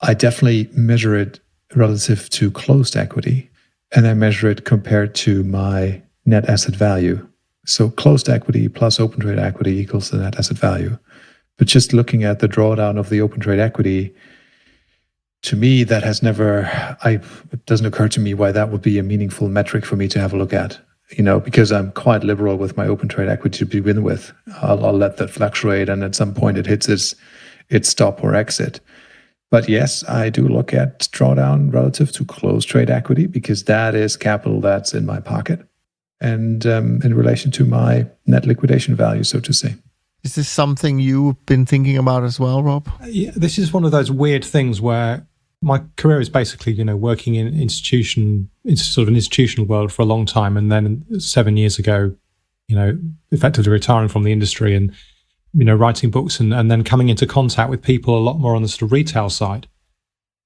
I definitely measure it relative to closed equity, and I measure it compared to my net asset value. So closed equity plus open trade equity equals the net asset value. But just looking at the drawdown of the open trade equity, to me, that has never, it doesn't occur to me why that would be a meaningful metric for me to have a look at. Because I'm quite liberal with my open trade equity to begin with. I'll let that fluctuate, and at some point it hits its stop or exit. But yes, I do look at drawdown relative to closed trade equity, because that is capital that's in my pocket and in relation to my net liquidation value, so to say. Is this something you've been thinking about as well, Rob? Yeah, this is one of those weird things where my career is basically, working in sort of an institutional world for a long time, and then 7 years ago, effectively retiring from the industry and, writing books and then coming into contact with people a lot more on the sort of retail side.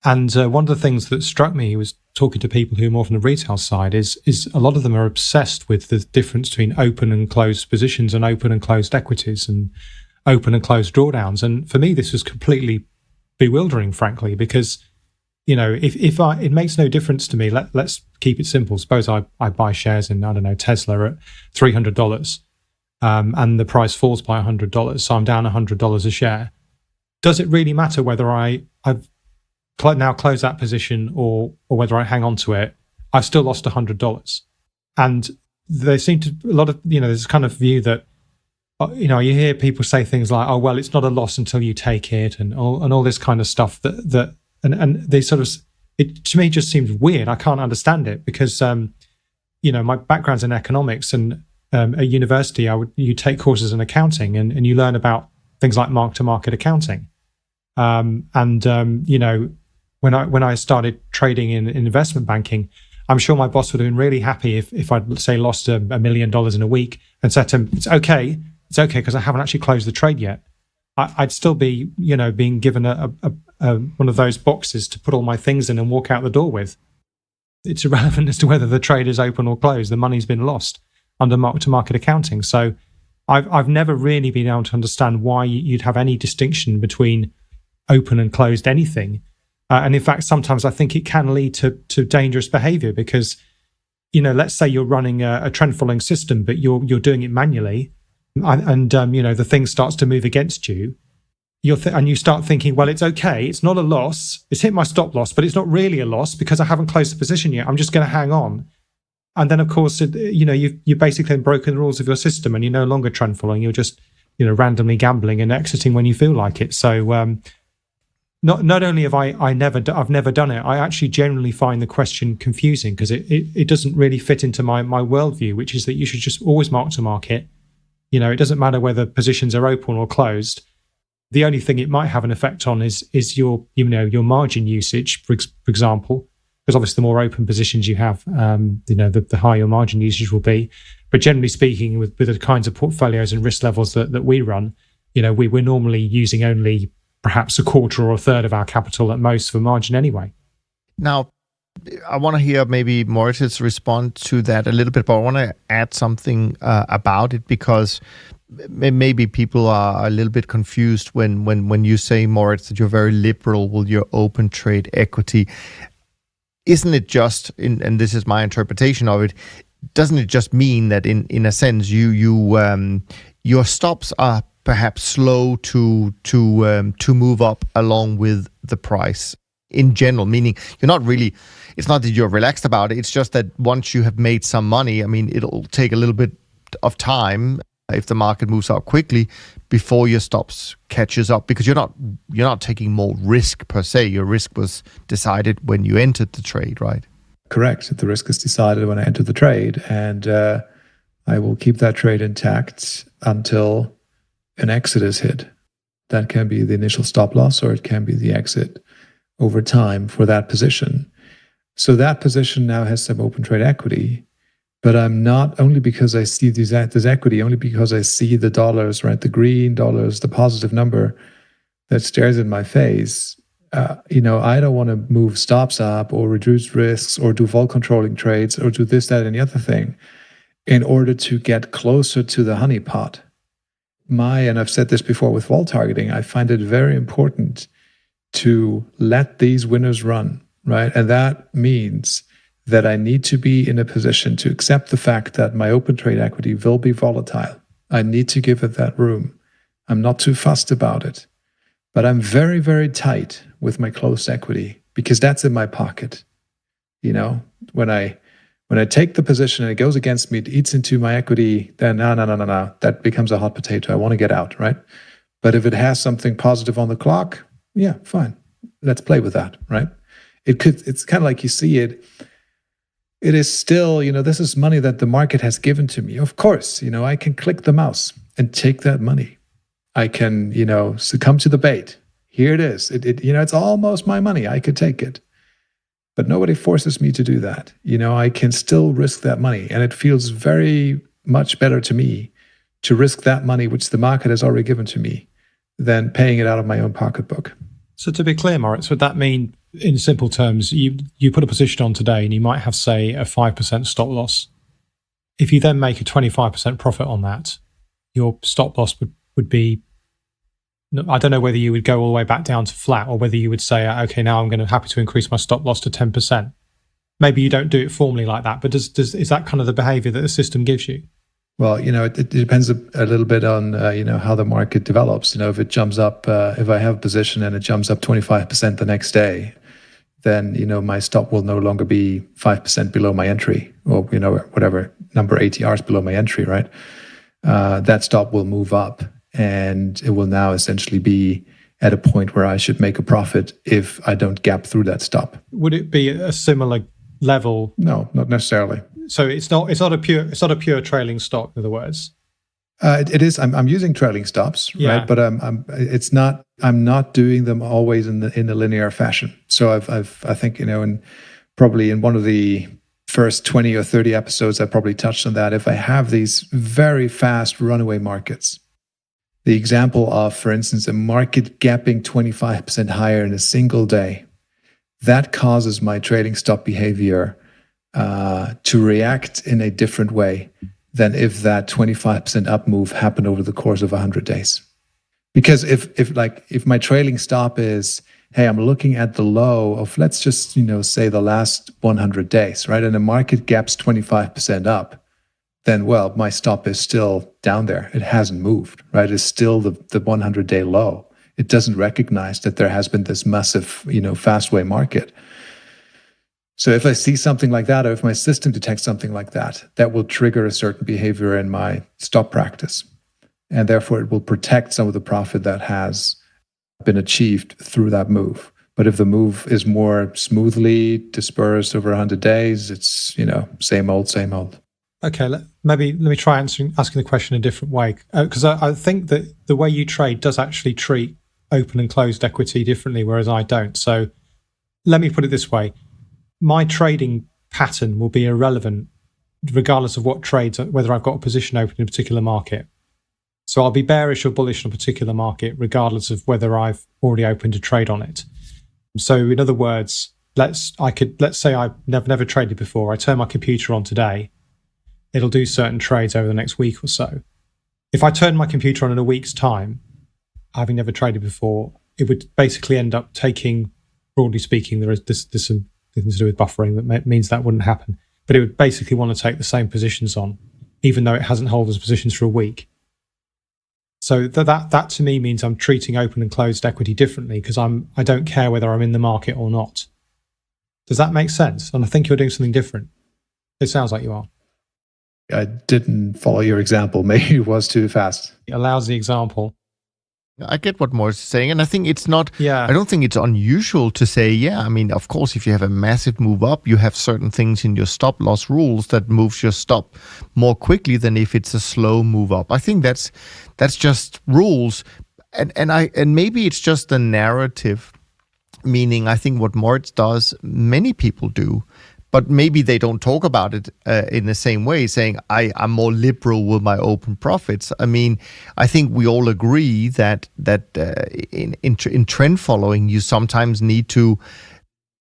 And one of the things that struck me was talking to people who are more from the retail side is a lot of them are obsessed with the difference between open and closed positions and open and closed equities and open and closed drawdowns. And for me, this was completely bewildering, frankly, because, if it makes no difference to me. Let's keep it simple. Suppose I buy shares in, I don't know, Tesla at $300, and the price falls by $100, so I'm down $100 a share. Does it really matter whether I've now closed that position or whether I hang on to it? I've still lost $100. And there seem to a lot of, there's this kind of view that, you hear people say things like, oh, well, it's not a loss until you take it, and all this kind of stuff and they sort of, it to me just seems weird. I can't understand it because, my background's in economics, and at university, you take courses in accounting and you learn about things like mark-to-market accounting. When I started trading in investment banking, I'm sure my boss would have been really happy if I'd say lost $1 million in a week and said to him, it's okay because I haven't actually closed the trade yet. I'd still be, being given a one of those boxes to put all my things in and walk out the door with. It's irrelevant as to whether the trade is open or closed. The money's been lost under mark-to-market accounting. So I've never really been able to understand why you'd have any distinction between open and closed anything. And in fact, sometimes I think it can lead to dangerous behavior because, let's say you're running a trend following system, but you're doing it manually, and the thing starts to move against you. And you start thinking, well, it's okay. It's not a loss. It's hit my stop loss, but it's not really a loss because I haven't closed the position yet. I'm just going to hang on. And then, of course, you've basically broken the rules of your system, and you're no longer trend following. You're just, randomly gambling and exiting when you feel like it. So, not only have I've never done it, I actually generally find the question confusing because it doesn't really fit into my worldview, which is that you should just always mark to market. It doesn't matter whether positions are open or closed. The only thing it might have an effect on is your margin usage, for example, because obviously the more open positions you have, the higher your margin usage will be. But generally speaking, with the kinds of portfolios and risk levels that we run, we're normally using only perhaps a quarter or a third of our capital at most for margin anyway. Now, I want to hear maybe Moritz's response to that a little bit, but I want to add something about it because maybe people are a little bit confused when you say, Moritz, that you're very liberal with your open trade equity. Isn't it just, and this is my interpretation of it, doesn't it just mean that in a sense your stops are perhaps slow to move up along with the price in general, meaning you're not really, it's not that you're relaxed about it, it's just that once you have made some money, it'll take a little bit of time if the market moves up quickly before your stops catches up, because you're not taking more risk per se. Your risk was decided when you entered the trade, right? Correct. The risk is decided when I enter the trade, and I will keep that trade intact until an exit is hit. That can be the initial stop loss, or it can be the exit over time for that position. So that position now has some open trade equity, but I'm not, only because I see this equity, only because I see the dollars, right? The green dollars, the positive number that stares in my face. I don't want to move stops up or reduce risks or do vol controlling trades or do this, that, and the other thing in order to get closer to the honeypot. And I've said this before with vol targeting, I find it very important to let these winners run, right? And that means that I need to be in a position to accept the fact that my open trade equity will be volatile. I need to give it that room. I'm not too fussed about it, but I'm very, very tight with my closed equity because that's in my pocket. When I take the position and it goes against me, it eats into my equity, then no, that becomes a hot potato. I want to get out, right? But if it has something positive on the clock, yeah, fine. Let's play with that, right? It's kind of like you see it. It is still, this is money that the market has given to me. Of course, I can click the mouse and take that money. I can, succumb to the bait. Here it is. It's almost my money. I could take it. But nobody forces me to do that. I can still risk that money. And it feels very much better to me to risk that money, which the market has already given to me, than paying it out of my own pocketbook. So to be clear, Moritz, would that mean in simple terms, you put a position on today and you might have, say, a 5% stop loss. If you then make a 25% profit on that, your stop loss would be, I don't know whether you would go all the way back down to flat or whether you would say, okay, now I'm going to happy to increase my stop loss to 10%. Maybe you don't do it formally like that, but is that kind of the behavior that the system gives you? Well, it depends a little bit on, how the market develops. If it jumps up, if I have a position and it jumps up 25% the next day, then, my stop will no longer be 5% below my entry or, whatever number ATRs below my entry, right? That stop will move up and it will now essentially be at a point where I should make a profit if I don't gap through that stop. Would it be a similar level? No, not necessarily. So it's not a pure trailing stop, in other words. It is. I'm using trailing stops, right? But I'm not doing them always in a linear fashion. So I think probably in one of the first 20 or 30 episodes, I probably touched on that. If I have these very fast runaway markets, the example of, for instance, a market gapping 25% higher in a single day, that causes my trading stop behavior to react in a different way than if that 25% up move happened over the course of 100 days. Because if my trailing stop is, hey, I'm looking at the low of, let's just, say the last 100 days, right? And the market gaps 25% up, then, well, my stop is still down there. It hasn't moved, right? It's still the 100-day low. It doesn't recognize that there has been this massive, fast way market. So if I see something like that, or if my system detects something like that, that will trigger a certain behavior in my stop practice. And therefore, it will protect some of the profit that has been achieved through that move. But if the move is more smoothly dispersed over 100 days, it's, same old, same old. Okay, let me try asking the question a different way. Because I think that the way you trade does actually treat open and closed equity differently, whereas I don't. So let me put it this way. My trading pattern will be irrelevant regardless of what trades, whether I've got a position open in a particular market. So I'll be bearish or bullish on a particular market regardless of whether I've already opened a trade on it. So in other words, let's say I've never traded before. I turn my computer on today. It'll do certain trades over the next week or so. If I turn my computer on in a week's time, having never traded before, it would basically end up taking, broadly speaking, there's some things to do with buffering that means that wouldn't happen. But it would basically want to take the same positions on, even though it hasn't held those positions for a week. So that to me means I'm treating open and closed equity differently because I don't care whether I'm in the market or not. Does that make sense? And I think you're doing something different. It sounds like you are. I didn't follow your example. Maybe it was too fast. It allows the example. I get what Morris is saying, and I think it's not, I don't think it's unusual to say, of course, if you have a massive move up, you have certain things in your stop loss rules that moves your stop more quickly than if it's a slow move up. I think that's just rules, and maybe it's just a narrative, meaning I think what Moritz does, many people do, but maybe they don't talk about it in the same way, saying, I'm more liberal with my open profits. I mean, I think we all agree that in trend following, you sometimes need to,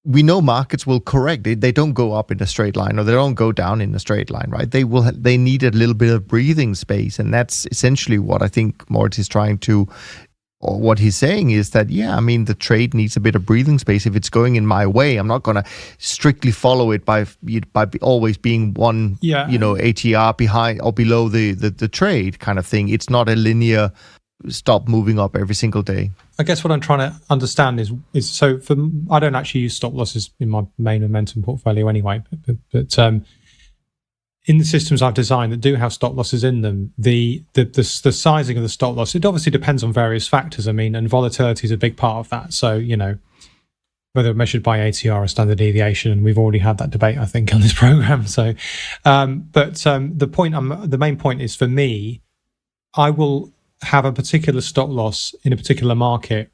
we know markets will correct. They don't go up in a straight line or they don't go down in a straight line, right? They need a little bit of breathing space. And that's essentially what I think Moritz is trying to, or what he's saying is that, the trade needs a bit of breathing space. If it's going in my way, I'm not going to strictly follow it by always being one, ATR behind or below the trade kind of thing. It's not a linear stop moving up every single day. I guess what I'm trying to understand is so I don't actually use stop losses in my main momentum portfolio anyway, but in the systems I've designed that do have stop losses in them, the sizing of the stop loss, it obviously depends on various factors. I mean, and volatility is a big part of that. So, whether measured by ATR or standard deviation, and we've already had that debate, I think, on this program. So, the main point is for me, I will have a particular stop loss in a particular market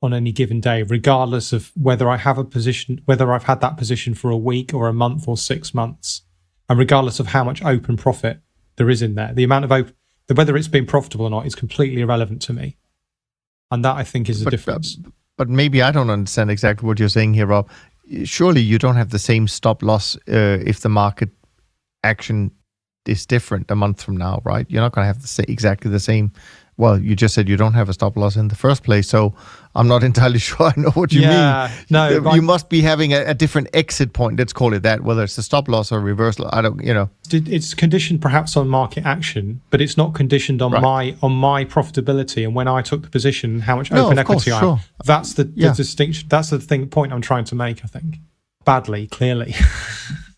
on any given day, regardless of whether I have a position, whether I've had that position for a week or a month or 6 months. And regardless of how much open profit there is in there, the amount of whether it's been profitable or not is completely irrelevant to me. And that, I think, is the difference. But maybe I don't understand exactly what you're saying here, Rob. Surely you don't have the same stop loss if the market action is different a month from now, right? You're not going to have exactly the same. Well, you just said you don't have a stop loss in the first place, so I'm not entirely sure I know what you mean. No, you must be having a different exit point. Let's call it that. Whether it's a stop loss or reversal, I don't. It's conditioned perhaps on market action, but it's not conditioned on my profitability and when I took the position, how much open equity I have. Sure. That's the distinction. That's the point I'm trying to make. I think badly, clearly.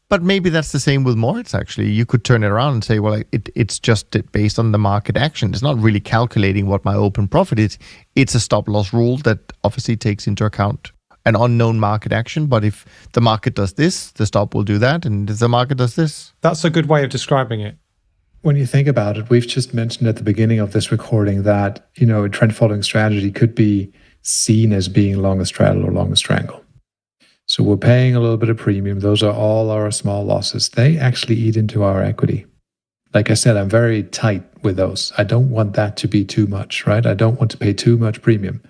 But maybe that's the same with Moritz, actually. You could turn it around and say, well, it's just based on the market action. It's not really calculating what my open profit is. It's a stop-loss rule that obviously takes into account an unknown market action. But if the market does this, the stop will do that. And if the market does this... That's a good way of describing it. When you think about it, we've just mentioned at the beginning of this recording that, a trend following strategy could be seen as being long a straddle or long a strangle. So we're paying a little bit of premium. Those are all our small losses. They actually eat into our equity. Like I said, I'm very tight with those. I don't want that to be too much, right? I don't want to pay too much premium.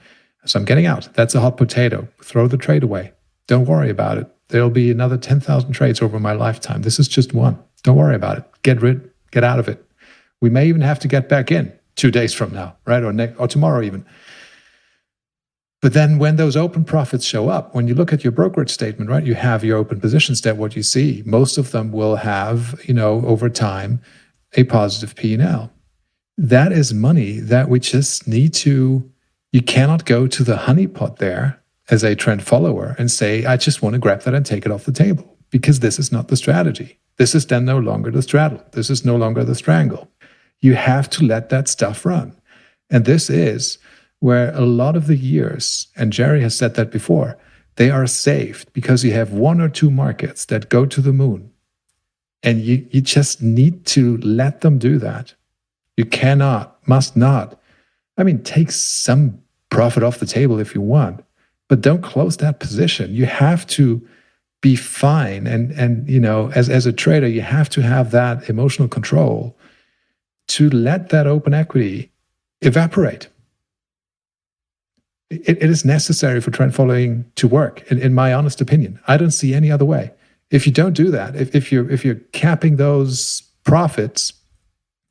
So I'm getting out. That's a hot potato. Throw the trade away. Don't worry about it. There'll be another 10,000 trades over my lifetime. This is just one. Don't worry about it. Get out of it. We may even have to get back in 2 days from now, right? Or tomorrow even. But then when those open profits show up, when you look at your brokerage statement, right, you have your open positions there, what you see, most of them will have, over time, a positive P&L. That is money that we just need to, you cannot go to the honeypot there as a trend follower and say, I just want to grab that and take it off the table, because this is not the strategy. This is then no longer the straddle. This is no longer the strangle. You have to let that stuff run. And this is where a lot of the years, and Jerry has said that before, they are saved because you have 1 or 2 markets that go to the moon. And you just need to let them do that. You must not. Take some profit off the table if you want, but don't close that position. You have to be fine. And as a trader, you have to have that emotional control to let that open equity evaporate. It is necessary for trend following to work, in my honest opinion. I don't see any other way. If you don't do that, if you're capping those profits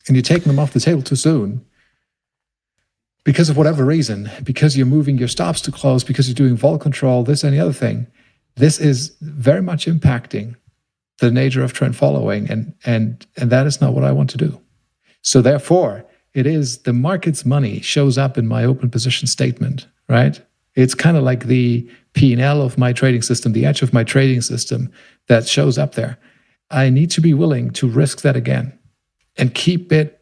and you're taking them off the table too soon, because of whatever reason, because you're moving your stops to close, because you're doing vol control, this and the other thing, this is very much impacting the nature of trend following, and that is not what I want to do. So therefore, it is the market's money shows up in my open position statement, right? It's kind of like the P&L of my trading system, the edge of my trading system that shows up there. I need to be willing to risk that again and keep it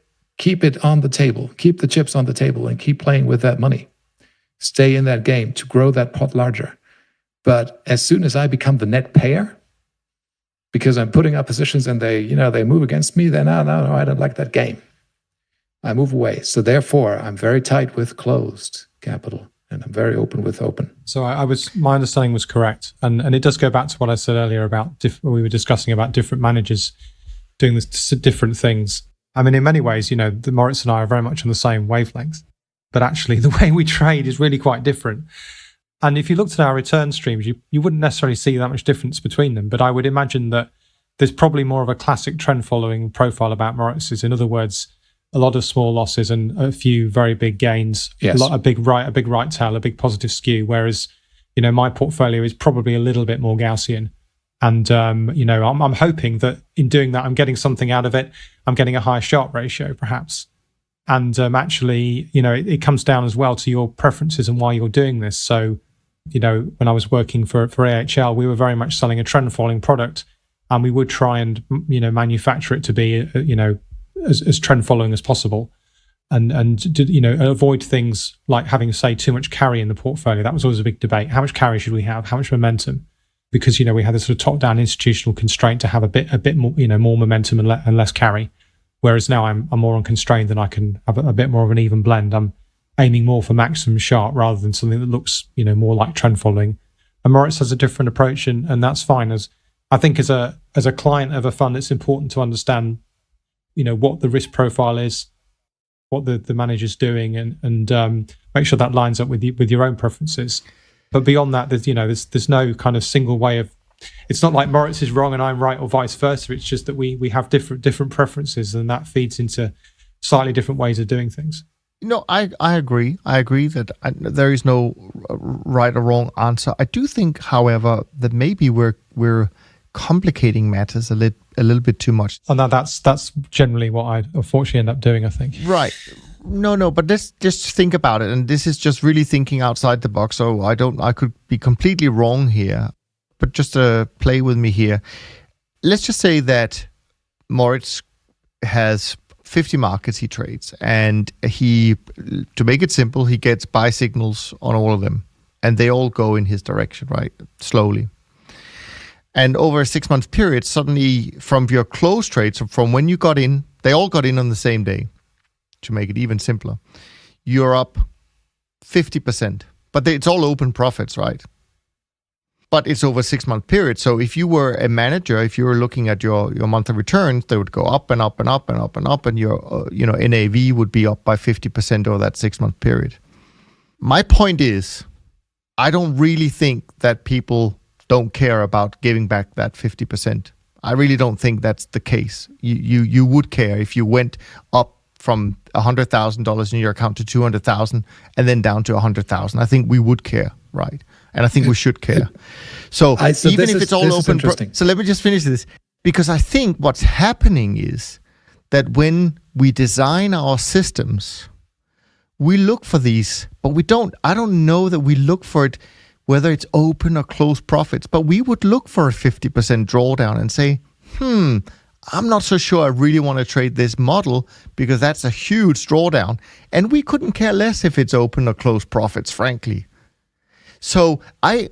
on the table, keep the chips on the table and keep playing with that money. Stay in that game to grow that pot larger. But as soon as I become the net payer, because I'm putting up positions and they move against me, then no, I don't like that game. I move away. So therefore, I'm very tight with closed capital, and I'm very open with open. So my understanding was correct, and it does go back to what I said earlier about we were discussing about different managers doing this different things. In many ways, the Moritz and I are very much on the same wavelength, but actually the way we trade is really quite different. And if you looked at our return streams, you wouldn't necessarily see that much difference between them. But I would imagine that there's probably more of a classic trend following profile about Moritz's. In other words, a lot of small losses and a few very big gains, yes. a big right tail, a big positive skew. Whereas, my portfolio is probably a little bit more Gaussian. And, I'm hoping that in doing that, I'm getting something out of it. I'm getting a higher Sharpe ratio, perhaps. And actually, it comes down as well to your preferences and why you're doing this. So, when I was working for AHL, we were very much selling a trend following product, and we would try and, manufacture it to be, as trend following as possible, and avoid things like having, say, too much carry in the portfolio. That was always a big debate. How much carry should we have? How much momentum? Because we had this sort of top-down institutional constraint to have a bit more, more momentum and less carry. Whereas now I'm more unconstrained and I can have a bit more of an even blend. I'm aiming more for maximum Sharpe rather than something that looks more like trend following. And Moritz has a different approach, and that's fine. I think as a client of a fund, it's important to understand what the risk profile is, what the manager's doing, and make sure that lines up with your own preferences. But beyond that, there's no kind of single way of. It's not like Moritz is wrong and I'm right, or vice versa. It's just that we have different preferences, and that feeds into slightly different ways of doing things. No, I agree. I agree that there is no right or wrong answer. I do think, however, that maybe we're complicating matters a little bit too much. And that's generally what I unfortunately end up doing, I think. Right. No, but let's just think about it. And this is just really thinking outside the box. So I could be completely wrong here, but just play with me here. Let's just say that Moritz has 50 markets he trades, and to make it simple, he gets buy signals on all of them, and they all go in his direction, right? Slowly. And over a 6-month period, suddenly from your close trades, so from when you got in, they all got in on the same day. To make it even simpler, you're up 50%, but it's all open profits, right? But it's over a 6-month period. So if you were a manager, if you were looking at your monthly returns, they would go up and up and up and up and up, and your NAV would be up by 50% over that 6-month period. My point is, I don't really think that people don't care about giving back that 50%. I really don't think that's the case. You would care if you went up from $100,000 in your account to 200,000 and then down to 100,000. I think we would care, right? And I think we should care. So even if it's all open, so let me just finish this, because I think what's happening is that when we design our systems, we look for these, but I don't know that we look for it, whether it's open or closed profits, but we would look for a 50% drawdown and say, I'm not so sure I really want to trade this model because that's a huge drawdown. And we couldn't care less if it's open or closed profits, frankly. So I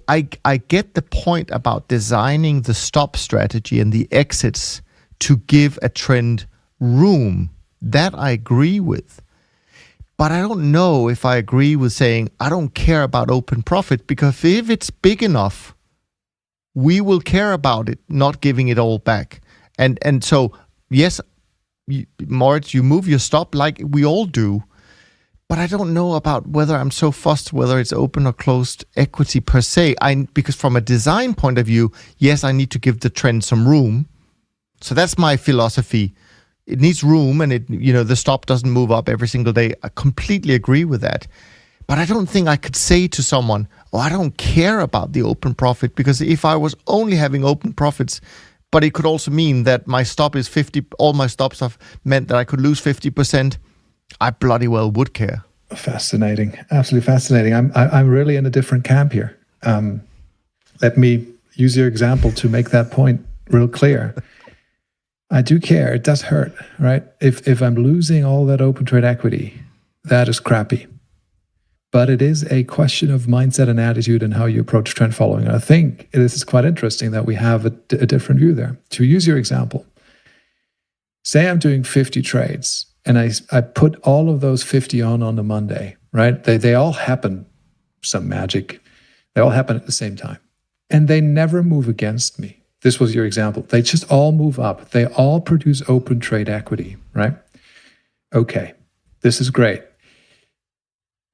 get the point about designing the stop strategy and the exits to give a trend room. That I agree with. But I don't know if I agree with saying I don't care about open profit, because if it's big enough, we will care about it, not giving it all back. And so, yes, Moritz, you move your stop like we all do, but I don't know about whether I'm so fussed whether it's open or closed equity per se. Because from a design point of view, yes, I need to give the trend some room. So that's my philosophy. It needs room, and the stop doesn't move up every single day. I completely agree with that. But I don't think I could say to someone, I don't care about the open profit, because if I was only having open profits, but it could also mean that my stop is 50, all my stops have meant that I could lose 50%, I bloody well would care. Fascinating. Absolutely fascinating. I'm really in a different camp here. Let me use your example to make that point real clear. I do care. It does hurt, right? If I'm losing all that open trade equity, that is crappy. But it is a question of mindset and attitude and how you approach trend following. And I think this is quite interesting that we have a different view there. To use your example, say I'm doing 50 trades and I put all of those 50 on the Monday, right? They all happen, some magic. They all happen at the same time. And they never move against me. This was your example. They just all move up. They all produce open trade equity, right? Okay, this is great.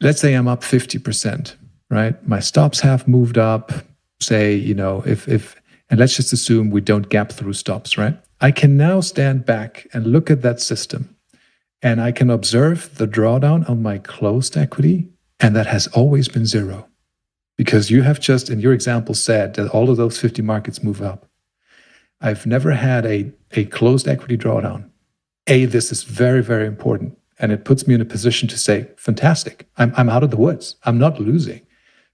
Let's say I'm up 50%, right? My stops have moved up, say, and let's just assume we don't gap through stops, right? I can now stand back and look at that system, and I can observe the drawdown on my closed equity, and that has always been zero. Because you have just, in your example, said that all of those 50 markets move up. I've never had a closed equity drawdown. This is very, very important. And it puts me in a position to say, fantastic, I'm out of the woods. I'm not losing.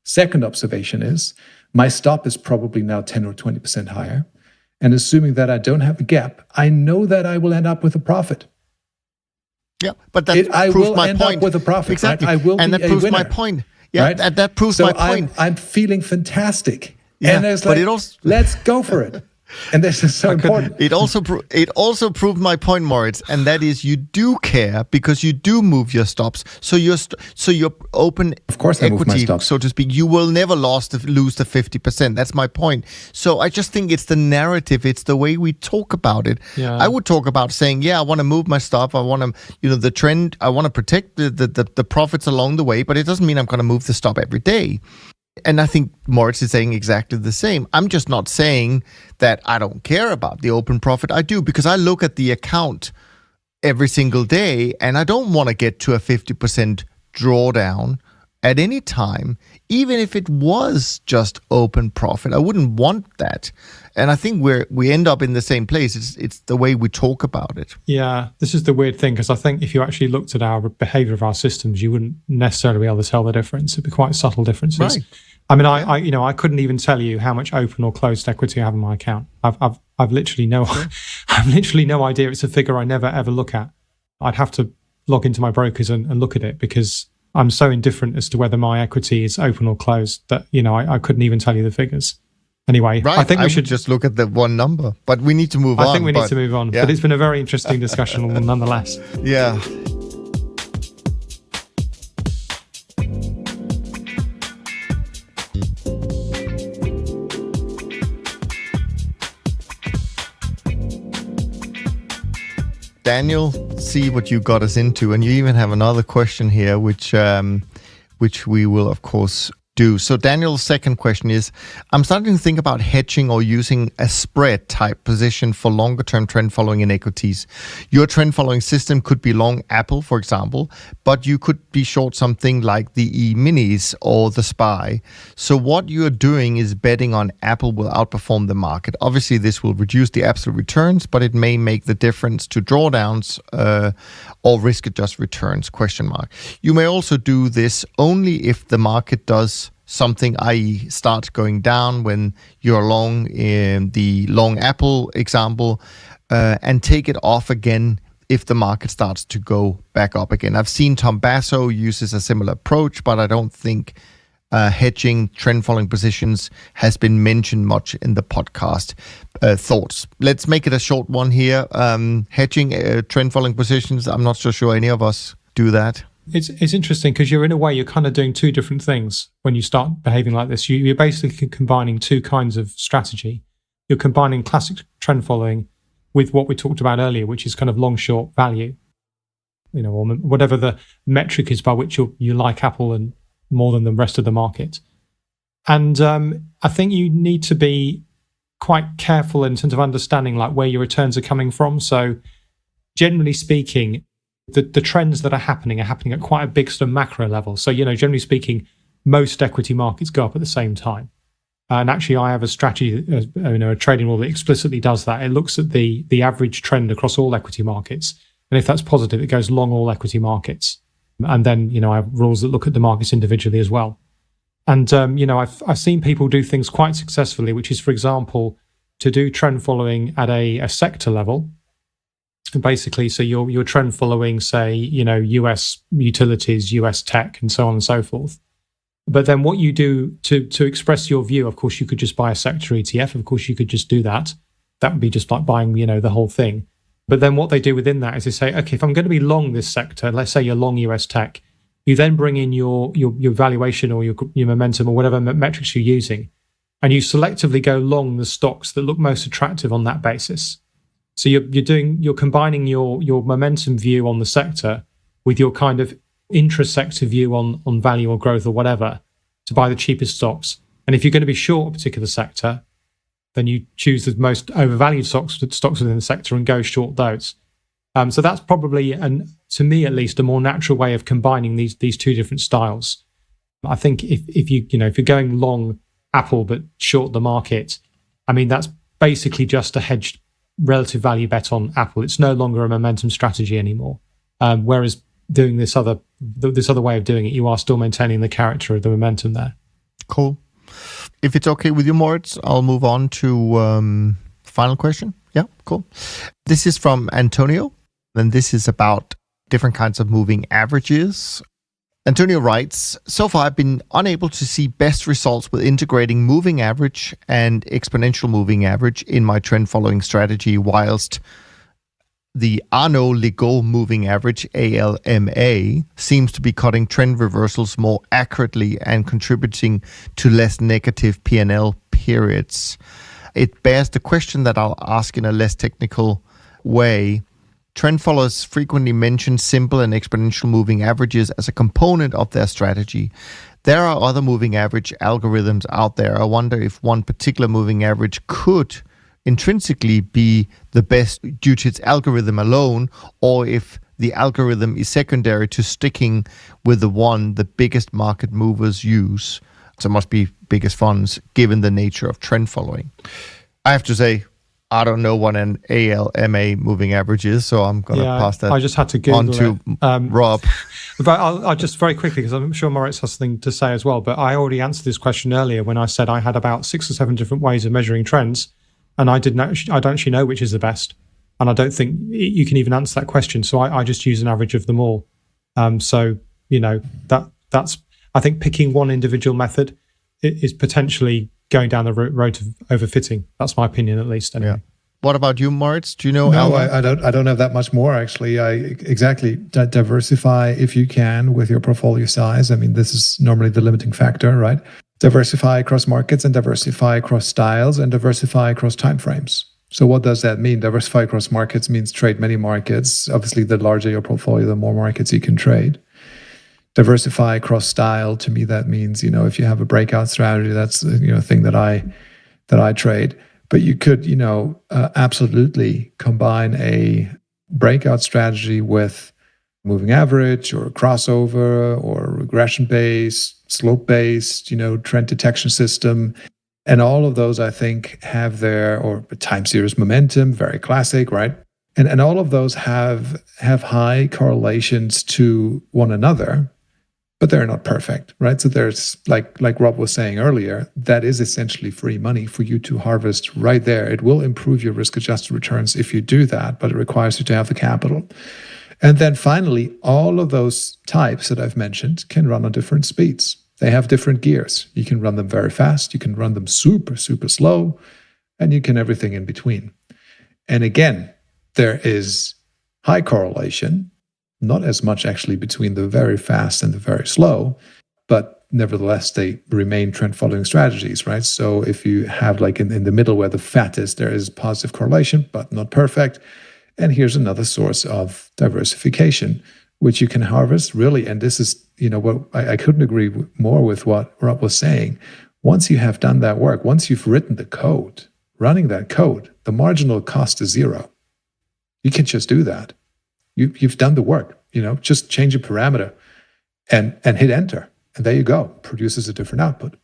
Second observation is, my stop is probably now 10 or 20% higher. And assuming that I don't have a gap, I know that I will end up with a profit. Yeah, but that proves my point. Up with a profit, exactly. Right? I will and be that proves a winner, my point. Yeah, right? that proves my point. I'm feeling fantastic. Yeah, and there's but it also, let's go for it. And this is so important. It also proved my point, Moritz, and that is you do care because you do move your stops. So your open of course equity, so to speak, you will never lose the 50%. That's my point. So I just think it's the narrative. It's the way we talk about it. Yeah. I would talk about saying, I want to move my stop. I want to, the trend. I want to protect the profits along the way, but it doesn't mean I'm going to move the stop every day. And I think Moritz is saying exactly the same. I'm just not saying that I don't care about the open profit. I do, because I look at the account every single day and I don't want to get to a 50% drawdown at any time, even if it was just open profit. I wouldn't want that. And I think we end up in the same place. It's the way we talk about it. Yeah, this is the weird thing, because I think if you actually looked at our behavior of our systems, you wouldn't necessarily be able to tell the difference. It'd be quite subtle differences. Right. I mean, I couldn't even tell you how much open or closed equity I have in my account. I've literally no, I've literally no idea. It's a figure I never ever look at. I'd have to log into my brokers and look at it, because I'm so indifferent as to whether my equity is open or closed that, I couldn't even tell you the figures. Anyway, right. I think we should just look at the one number, but we need to move on. I think we need to move on, yeah. But it's been a very interesting discussion nonetheless. Yeah. Daniel, see what you got us into, and you even have another question here, which we will of course do. So Daniel's second question is, I'm starting to think about hedging or using a spread type position for longer term trend following in equities. Your trend following system could be long Apple, for example, but you could be short something like the E-minis or the SPY. So what you're doing is betting on Apple will outperform the market. Obviously, this will reduce the absolute returns, but it may make the difference to drawdowns or risk-adjusted returns, ? You may also do this only if the market does something, i.e. starts going down when you're long in the long Apple example, and take it off again if the market starts to go back up again. I've seen Tom Basso uses a similar approach, but I don't think hedging trend following positions has been mentioned much in the podcast. Thoughts? Let's make it a short one here. Hedging trend following positions, I'm not so sure any of us do that. It's interesting, because you're kind of doing two different things when you start behaving like this. You're basically combining two kinds of strategy. You're combining classic trend following with what we talked about earlier, which is kind of long short value, or whatever the metric is by which you like Apple and more than the rest of the market. And I think you need to be quite careful in terms of understanding like where your returns are coming from. So generally speaking, the trends that are happening at quite a big sort of macro level. So, generally speaking, most equity markets go up at the same time. And actually, I have a strategy, a trading rule that explicitly does that. It looks at the average trend across all equity markets. And if that's positive, it goes long all equity markets. And then, I have rules that look at the markets individually as well. And, I've seen people do things quite successfully, which is, for example, to do trend following at a sector level. Basically, so you're trend following, say, US utilities, US tech, and so on and so forth. But then what you do to express your view, of course, you could just buy a sector ETF. Of course, you could just do that. That would be just like buying, the whole thing. But then what they do within that is they say, okay, if I'm going to be long this sector, let's say you're long US tech, you then bring in your valuation or your momentum or whatever metrics you're using, and you selectively go long the stocks that look most attractive on that basis. So you're combining your momentum view on the sector with your kind of intra-sector view on value or growth or whatever to buy the cheapest stocks. And if you're going to be short a particular sector, then you choose the most overvalued stocks within the sector and go short those. So that's probably, and to me at least, a more natural way of combining these two different styles. I think if you're going long Apple but short the market, I mean that's basically just a hedged relative value bet on Apple. It's no longer a momentum strategy anymore. Whereas doing this other way of doing it, you are still maintaining the character of the momentum there. Cool. If it's okay with you, Moritz, I'll move on to final question. Yeah, cool. This is from Antonio, and this is about different kinds of moving averages. Antonio writes, so far I've been unable to see best results with integrating moving average and exponential moving average in my trend following strategy, whilst the Arnaud Legault moving average, ALMA, seems to be cutting trend reversals more accurately and contributing to less negative P&L periods. It bears the question that I'll ask in a less technical way. trend followers frequently mention simple and exponential moving averages as a component of their strategy. There are other moving average algorithms out there. I wonder if one particular moving average could intrinsically be the best due to its algorithm alone, or if the algorithm is secondary to sticking with the biggest market movers use. So it must be biggest funds given the nature of trend following. I have to say, I don't know what an ALMA moving average is, so I'm going to pass that I just had to Google on to Rob. But I'll just very quickly, because I'm sure Moritz has something to say as well, but I already answered this question earlier when I said I had about 6 or 7 different ways of measuring trends, and I don't actually know which is the best. And I don't think you can even answer that question. So I just use an average of them all. So, that's, I think picking one individual method is potentially going down the road of overfitting. That's my opinion, at least. Anyway. Yeah. What about you, Moritz? Do you know? No, I don't have that much more actually. Diversify if you can with your portfolio size. I mean, this is normally the limiting factor, right? Diversify across markets and diversify across styles and diversify across timeframes. So what does that mean? Diversify across markets means trade many markets. Obviously, the larger your portfolio, the more markets you can trade. Diversify across style, to me, that means, if you have a breakout strategy, that's a thing that I trade. But you could, absolutely combine a breakout strategy with moving average or crossover or regression-based, slope-based, trend detection system. And all of those, I think, have or time series momentum, very classic, right? And all of those have high correlations to one another, but they're not perfect, right? So there's, like Rob was saying earlier, that is essentially free money for you to harvest right there. It will improve your risk-adjusted returns if you do that, but it requires you to have the capital. And then finally, all of those types that I've mentioned can run on different speeds. They have different gears. You can run them very fast. You can run them super, super slow, and you can everything in between. And again, there is high correlation, not as much actually between the very fast and the very slow, but nevertheless, they remain trend following strategies, right? So if you have in the middle where the fat is, there is positive correlation, but not perfect. And here's another source of diversification, which you can harvest really. And this is, what I couldn't agree more with what Rob was saying. Once you have done that work, once you've written the code, running that code, the marginal cost is zero. You can just do that. You've done the work, just change a parameter and hit enter. And there you go, produces a different output.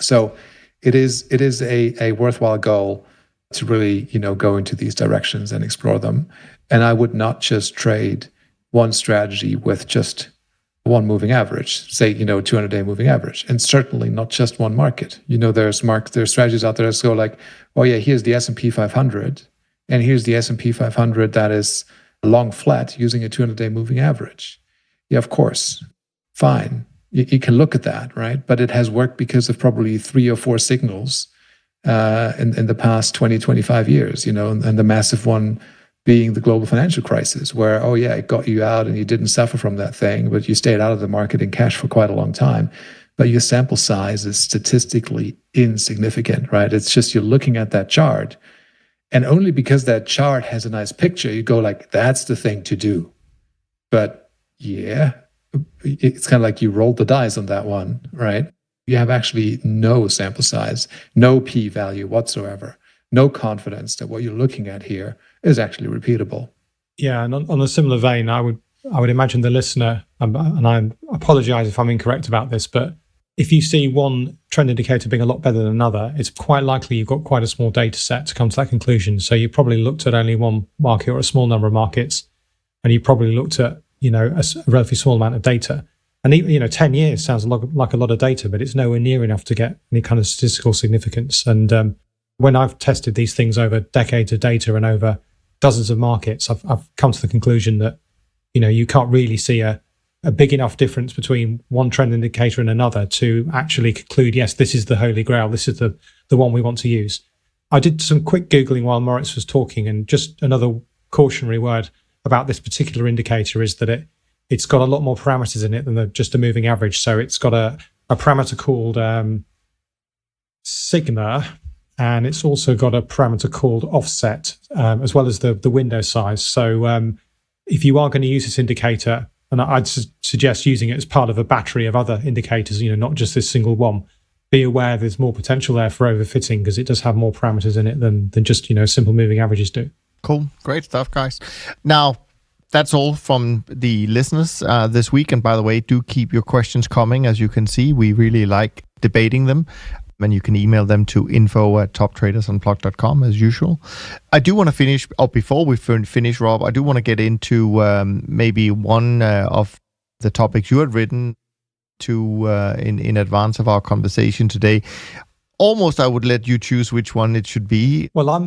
So it is a worthwhile goal to really, go into these directions and explore them. And I would not just trade one strategy with just one moving average, say, 200-day moving average, and certainly not just one market. There's strategies out there that go like, oh yeah, here's the S&P 500, and here's the S&P 500 that is long flat using a 200-day moving average. Yeah, of course, fine. You can look at that, right? But it has worked because of probably 3 or 4 signals in the past 20, 25 years, and the massive one being the global financial crisis, where, oh yeah, it got you out and you didn't suffer from that thing, but you stayed out of the market in cash for quite a long time. But your sample size is statistically insignificant, right? It's just you're looking at that chart, and only because that chart has a nice picture, you go like, that's the thing to do. But yeah, it's kind of like you rolled the dice on that one, right? You have actually no sample size, no p-value whatsoever, no confidence that what you're looking at here is actually repeatable. Yeah, and on a similar vein, I would imagine the listener, and I apologize if I'm incorrect about this, but if you see one trend indicator being a lot better than another, it's quite likely you've got quite a small data set to come to that conclusion. So you probably looked at only one market or a small number of markets, and you probably looked at a relatively small amount of data. And 10 years sounds like a lot of data, but it's nowhere near enough to get any kind of statistical significance. And when I've tested these things over decades of data and over dozens of markets, I've come to the conclusion that you can't really see a big enough difference between one trend indicator and another to actually conclude, yes, this is the holy grail, this is the one we want to use. I did some quick Googling while Moritz was talking, and just another cautionary word about this particular indicator is that it's got a lot more parameters in it than just a moving average. So it's got a parameter called sigma and it's also got a parameter called offset, as well as the window size. So if you are going to use this indicator, and I'd suggest using it as part of a battery of other indicators, not just this single one, be aware there's more potential there for overfitting because it does have more parameters in it than just simple moving averages do. Cool. Great stuff, guys. Now, that's all from the listeners this week. And by the way, do keep your questions coming. As you can see, we really like debating them. And you can email them to info@toptradersunplugged.com as usual. I do want to finish, or before we finish, Rob, I do want to get into maybe one of the topics you had written to in advance of our conversation today. Almost, I would let you choose which one it should be. Well,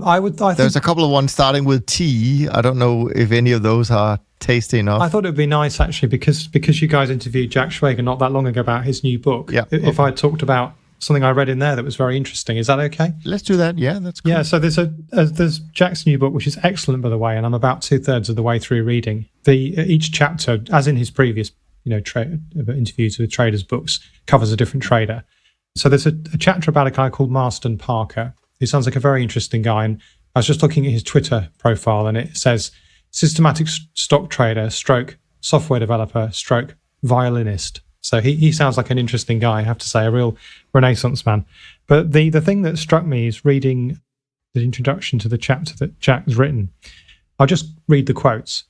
There's a couple of ones starting with T. I don't know if any of those are tasty enough. I thought it would be nice, actually, because you guys interviewed Jack Schwager not that long ago about his new book. Yeah. If I talked about something I read in there that was very interesting, is that okay? Let's do that. Yeah, that's cool. Yeah, so there's Jack's new book, which is excellent, by the way, and I'm about 2/3 of the way through reading. Each chapter, as in his previous interviews with traders' books, covers a different trader. So there's a chapter about a guy called Marston Parker, who sounds like a very interesting guy. And I was just looking at his Twitter profile, and it says systematic stock trader, stroke software developer, stroke violinist. So he sounds like an interesting guy, I have to say, a real Renaissance man. But the thing that struck me is reading the introduction to the chapter that Jack's written. I'll just read the quotes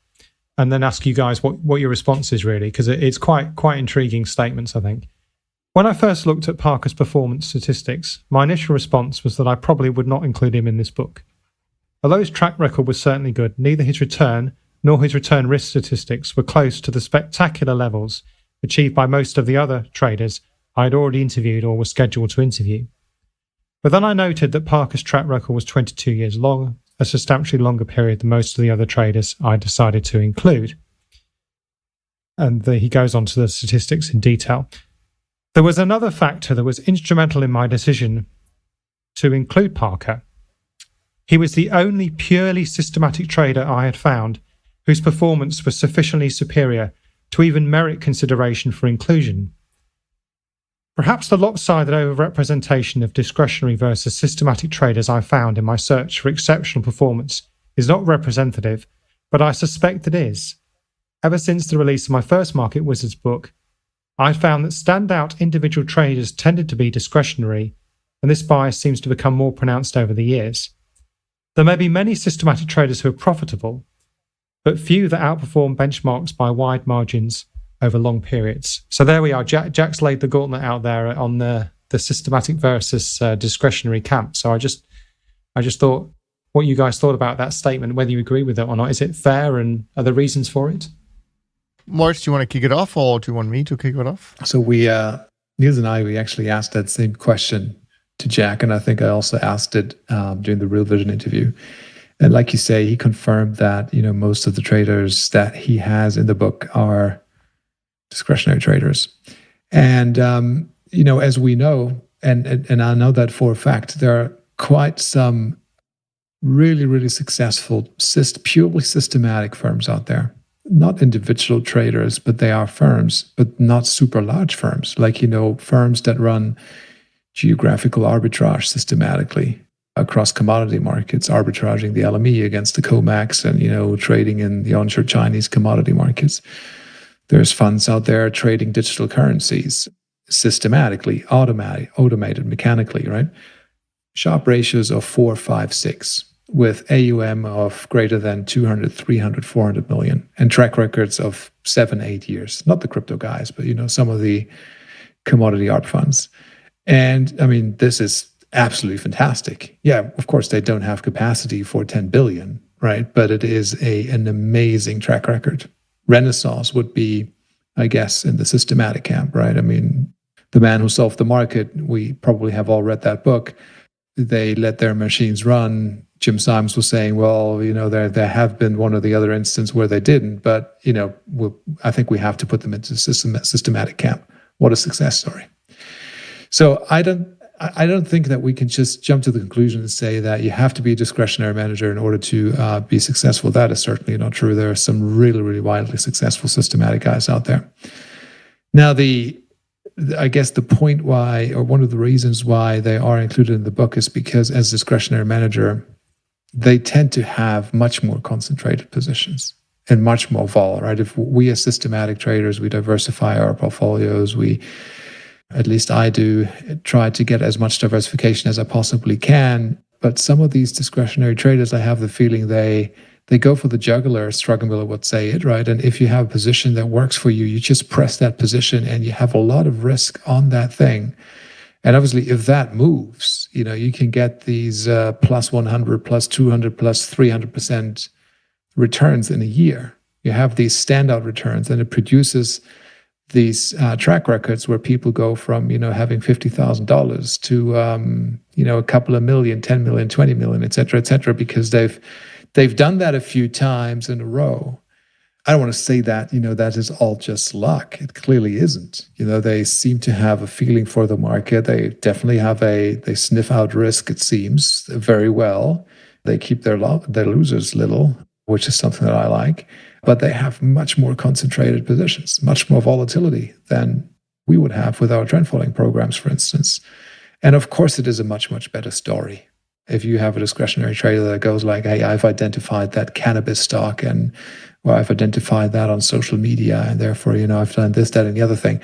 and then ask you guys what your response is, really, because it's quite intriguing statements, I think. When I first looked at Parker's performance statistics, my initial response was that I probably would not include him in this book. Although his track record was certainly good, neither his return nor his return risk statistics were close to the spectacular levels achieved by most of the other traders I had already interviewed or was scheduled to interview. But then I noted that Parker's track record was 22 years long, a substantially longer period than most of the other traders I decided to include. And he goes on to the statistics in detail. There was another factor that was instrumental in my decision to include Parker. He was the only purely systematic trader I had found whose performance was sufficiently superior to even merit consideration for inclusion. Perhaps the lopsided overrepresentation of discretionary versus systematic traders I found in my search for exceptional performance is not representative, but I suspect it is. Ever since the release of my first Market Wizards book, I found that standout individual traders tended to be discretionary, and this bias seems to become more pronounced over the years. There may be many systematic traders who are profitable, but few that outperform benchmarks by wide margins over long periods. So there we are. Jack's laid the gauntlet out there on the systematic versus discretionary camp. So I just thought what you guys thought about that statement, whether you agree with it or not. Is it fair, and are there reasons for it? Moritz, do you want to kick it off, or do you want me to kick it off? So Niels and I actually asked that same question to Jack, and I think I also asked it during the Real Vision interview. And like you say, he confirmed that most of the traders that he has in the book are discretionary traders. And as we know, and I know that for a fact, there are quite some really, really successful, purely systematic firms out there. Not individual traders, but they are firms, but not super large firms, like, firms that run geographical arbitrage systematically across commodity markets, arbitraging the LME against the COMEX and, trading in the onshore Chinese commodity markets. There's funds out there trading digital currencies systematically, automated, mechanically, right? Sharp ratios of 4, 5, 6. With AUM of greater than 200, 300, 400 million, and track records of 7, 8 years. Not the crypto guys, but some of the commodity arb funds. And I mean, this is absolutely fantastic. Yeah, of course, they don't have capacity for 10 billion, right? But it is an amazing track record. Renaissance would be, I guess, in the systematic camp, right? I mean, The Man Who Solved the Market, we probably have all read that book. They let their machines run. Jim Simons was saying, well, there have been one or the other instance where they didn't, but, I think we have to put them into systematic camp. What a success story. So I don't think that we can just jump to the conclusion and say that you have to be a discretionary manager in order to be successful. That is certainly not true. There are some really, really widely successful systematic guys out there. Now, the I guess the point why, or one of the reasons why they are included in the book is because as discretionary manager, they tend to have much more concentrated positions and much more vol, right? If we as systematic traders, we diversify our portfolios, at least I do, try to get as much diversification as I possibly can. But some of these discretionary traders, I have the feeling they go for the jugular, as Strugglemiller would say it, right? And if you have a position that works for you, you just press that position and you have a lot of risk on that thing. And obviously, if that moves, you can get these plus 100, plus 200, plus 300% returns in a year. You have these standout returns, and it produces these track records where people go from, having $50,000 to, a couple of million, 10 million, 20 million, et cetera, because they've done that a few times in a row. I don't want to say that, that is all just luck. It clearly isn't. They seem to have a feeling for the market. They definitely they sniff out risk, it seems, very well. They keep their losers little, which is something that I like. But they have much more concentrated positions, much more volatility than we would have with our trend following programs, for instance. And of course, it is a much, much better story. If you have a discretionary trader that goes like, hey, I've identified that cannabis stock or I've identified that on social media and therefore, I've done this, that, and the other thing.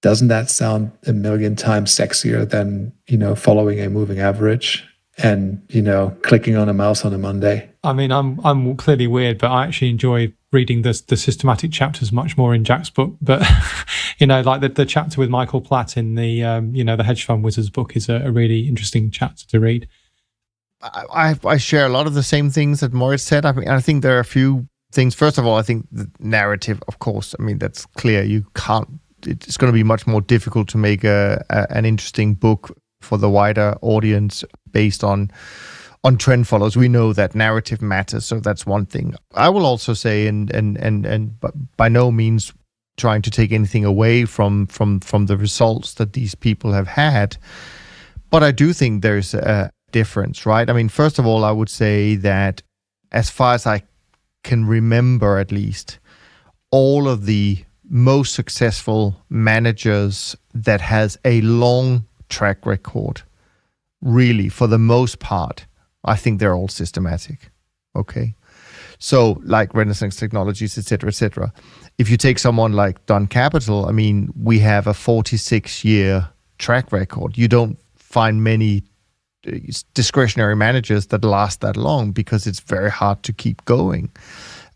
Doesn't that sound a million times sexier than, following a moving average and, clicking on a mouse on a Monday? I mean, I'm clearly weird, but I actually enjoy reading the systematic chapters much more in Jack's book. But like the chapter with Michael Platt in the the Hedge Fund Wizards book is a really interesting chapter to read. I share a lot of the same things that Moritz said. I think there are a few things. First of all, I think the narrative, of course, that's clear. It's going to be much more difficult to make an interesting book for the wider audience based on trend follows. We know that narrative matters, so that's one thing. I will also say, and by no means trying to take anything away from the results that these people have had, but I do think there's a difference, right? First of all, I would say that as far as I can remember, at least, all of the most successful managers that has a long track record, really, for the most part, I think they're all systematic. Okay. So like Renaissance Technologies, et cetera, if you take someone like Dunn Capital, we have a 46-year track record. You don't find many discretionary managers that last that long because it's very hard to keep going.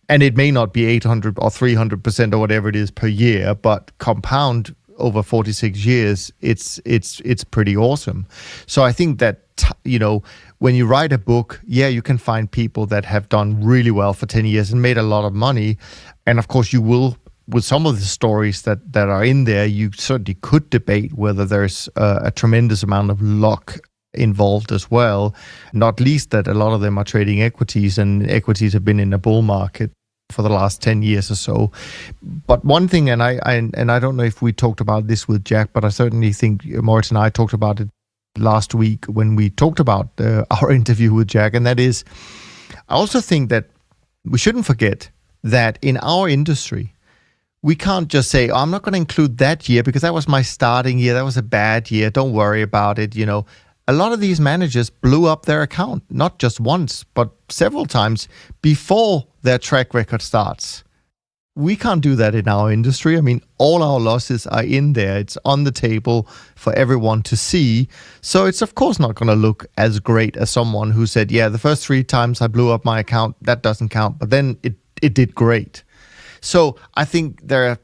And it may not be 800 or 300% or whatever it is per year, but compound over 46 years, it's pretty awesome. So I think that, when you write a book, you can find people that have done really well for 10 years and made a lot of money. And of course, you will, with some of the stories that are in there, you certainly could debate whether there's a tremendous amount of luck involved as well, not least that a lot of them are trading equities, and equities have been in a bull market for the last 10 years or so. But one thing, and I don't know if we talked about this with Jack, but I certainly think Moritz and I talked about it last week when we talked about our interview with Jack, and that is, I also think that we shouldn't forget that in our industry, we can't just say, I'm not going to include that year because that was my starting year, that was a bad year, don't worry about it, A lot of these managers blew up their account, not just once, but several times before their track record starts. We can't do that in our industry. All our losses are in there. It's on the table for everyone to see. So it's of course not going to look as great as someone who said, the first 3 times I blew up my account, that doesn't count. But then it did great. So I think there are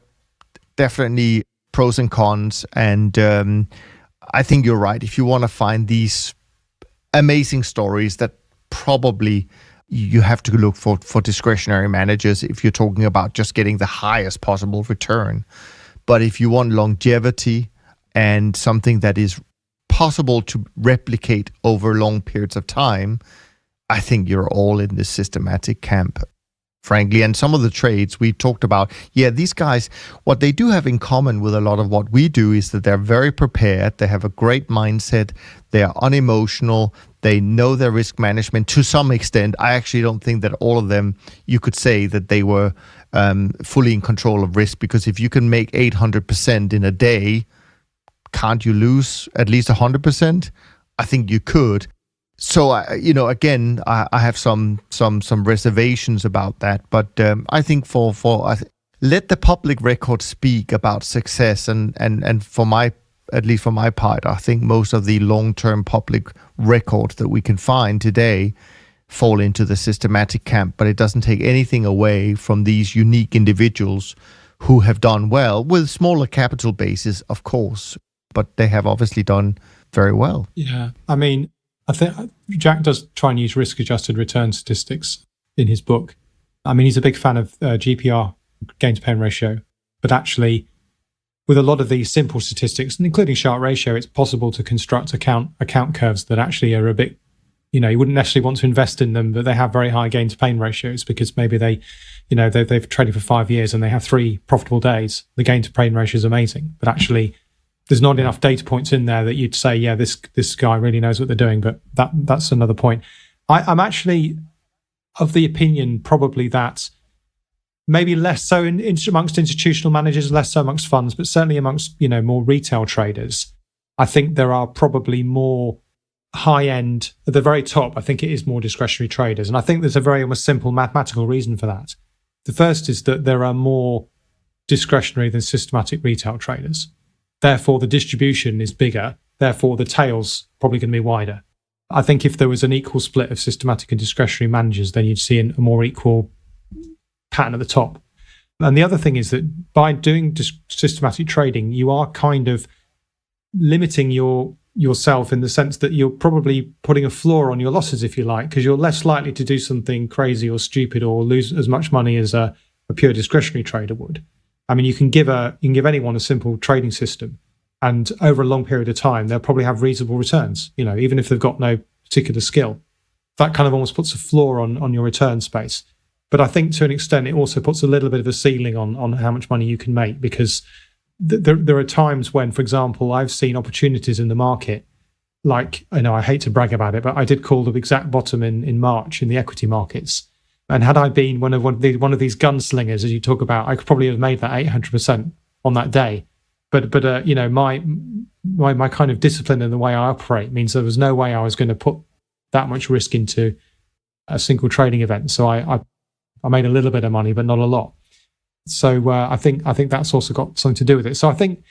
definitely pros and cons. And I think you're right. If you want to find these amazing stories, that probably you have to look for discretionary managers if you're talking about just getting the highest possible return. But if you want longevity and something that is possible to replicate over long periods of time, I think you're all in this systematic camp, frankly. And some of the trades we talked about, these guys, what they do have in common with a lot of what we do is that they're very prepared. They have a great mindset. They are unemotional. They know their risk management to some extent. I actually don't think that all of them, you could say that they were fully in control of risk, because if you can make 800% in a day, can't you lose at least 100%? I think you could. So, again, I have some reservations about that. But I think let the public record speak about success. And at least for my part, I think most of the long-term public records that we can find today fall into the systematic camp. But it doesn't take anything away from these unique individuals who have done well with smaller capital bases, of course. But they have obviously done very well. Yeah. I mean, I think Jack does try and use risk-adjusted return statistics in his book. I mean, he's a big fan of GPR, gain-to-pain ratio. But actually, with a lot of these simple statistics, and including Sharpe ratio, it's possible to construct account curves that actually are a bit, you wouldn't necessarily want to invest in them, but they have very high gain-to-pain ratios because maybe they've traded for 5 years and they have 3 profitable days. The gain-to-pain ratio is amazing, but actually, there's not enough data points in there that you'd say, yeah, this guy really knows what they're doing. But that's another point. I'm actually of the opinion probably that maybe less so amongst institutional managers, less so amongst funds, but certainly amongst more retail traders. I think there are probably more high end at the very top. I think it is more discretionary traders, and I think there's a very almost simple mathematical reason for that. The first is that there are more discretionary than systematic retail traders. Therefore, the distribution is bigger. Therefore, the tail's probably going to be wider. I think if there was an equal split of systematic and discretionary managers, then you'd see a more equal pattern at the top. And the other thing is that by doing systematic trading, you are kind of limiting yourself in the sense that you're probably putting a floor on your losses, if you like, because you're less likely to do something crazy or stupid or lose as much money as a pure discretionary trader would. I mean, you can give anyone a simple trading system, and over a long period of time, they'll probably have reasonable returns. Even if they've got no particular skill, that kind of almost puts a floor on your return space. But I think to an extent, it also puts a little bit of a ceiling on how much money you can make, because there are times when, for example, I've seen opportunities in the market. Like, I hate to brag about it, but I did call the exact bottom in March in the equity markets. And had I been one of these gunslingers, as you talk about, I could probably have made that 800% on that day. But my kind of discipline and the way I operate means there was no way I was going to put that much risk into a single trading event. So I made a little bit of money, but not a lot. So I think that's also got something to do with it. So I think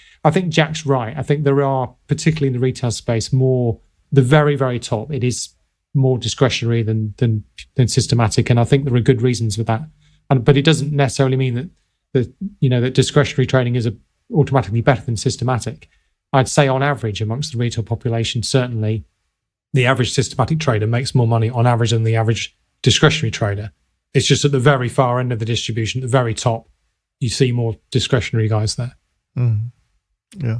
Jack's right. I think there are, particularly in the retail space, more the very, very top. It is more discretionary than systematic, and I think there are good reasons for that. But it doesn't necessarily mean that discretionary trading is automatically better than systematic. I'd say on average amongst the retail population, certainly the average systematic trader makes more money on average than the average discretionary trader. It's just at the very far end of the distribution, at the very top, you see more discretionary guys there. Mm. Yeah.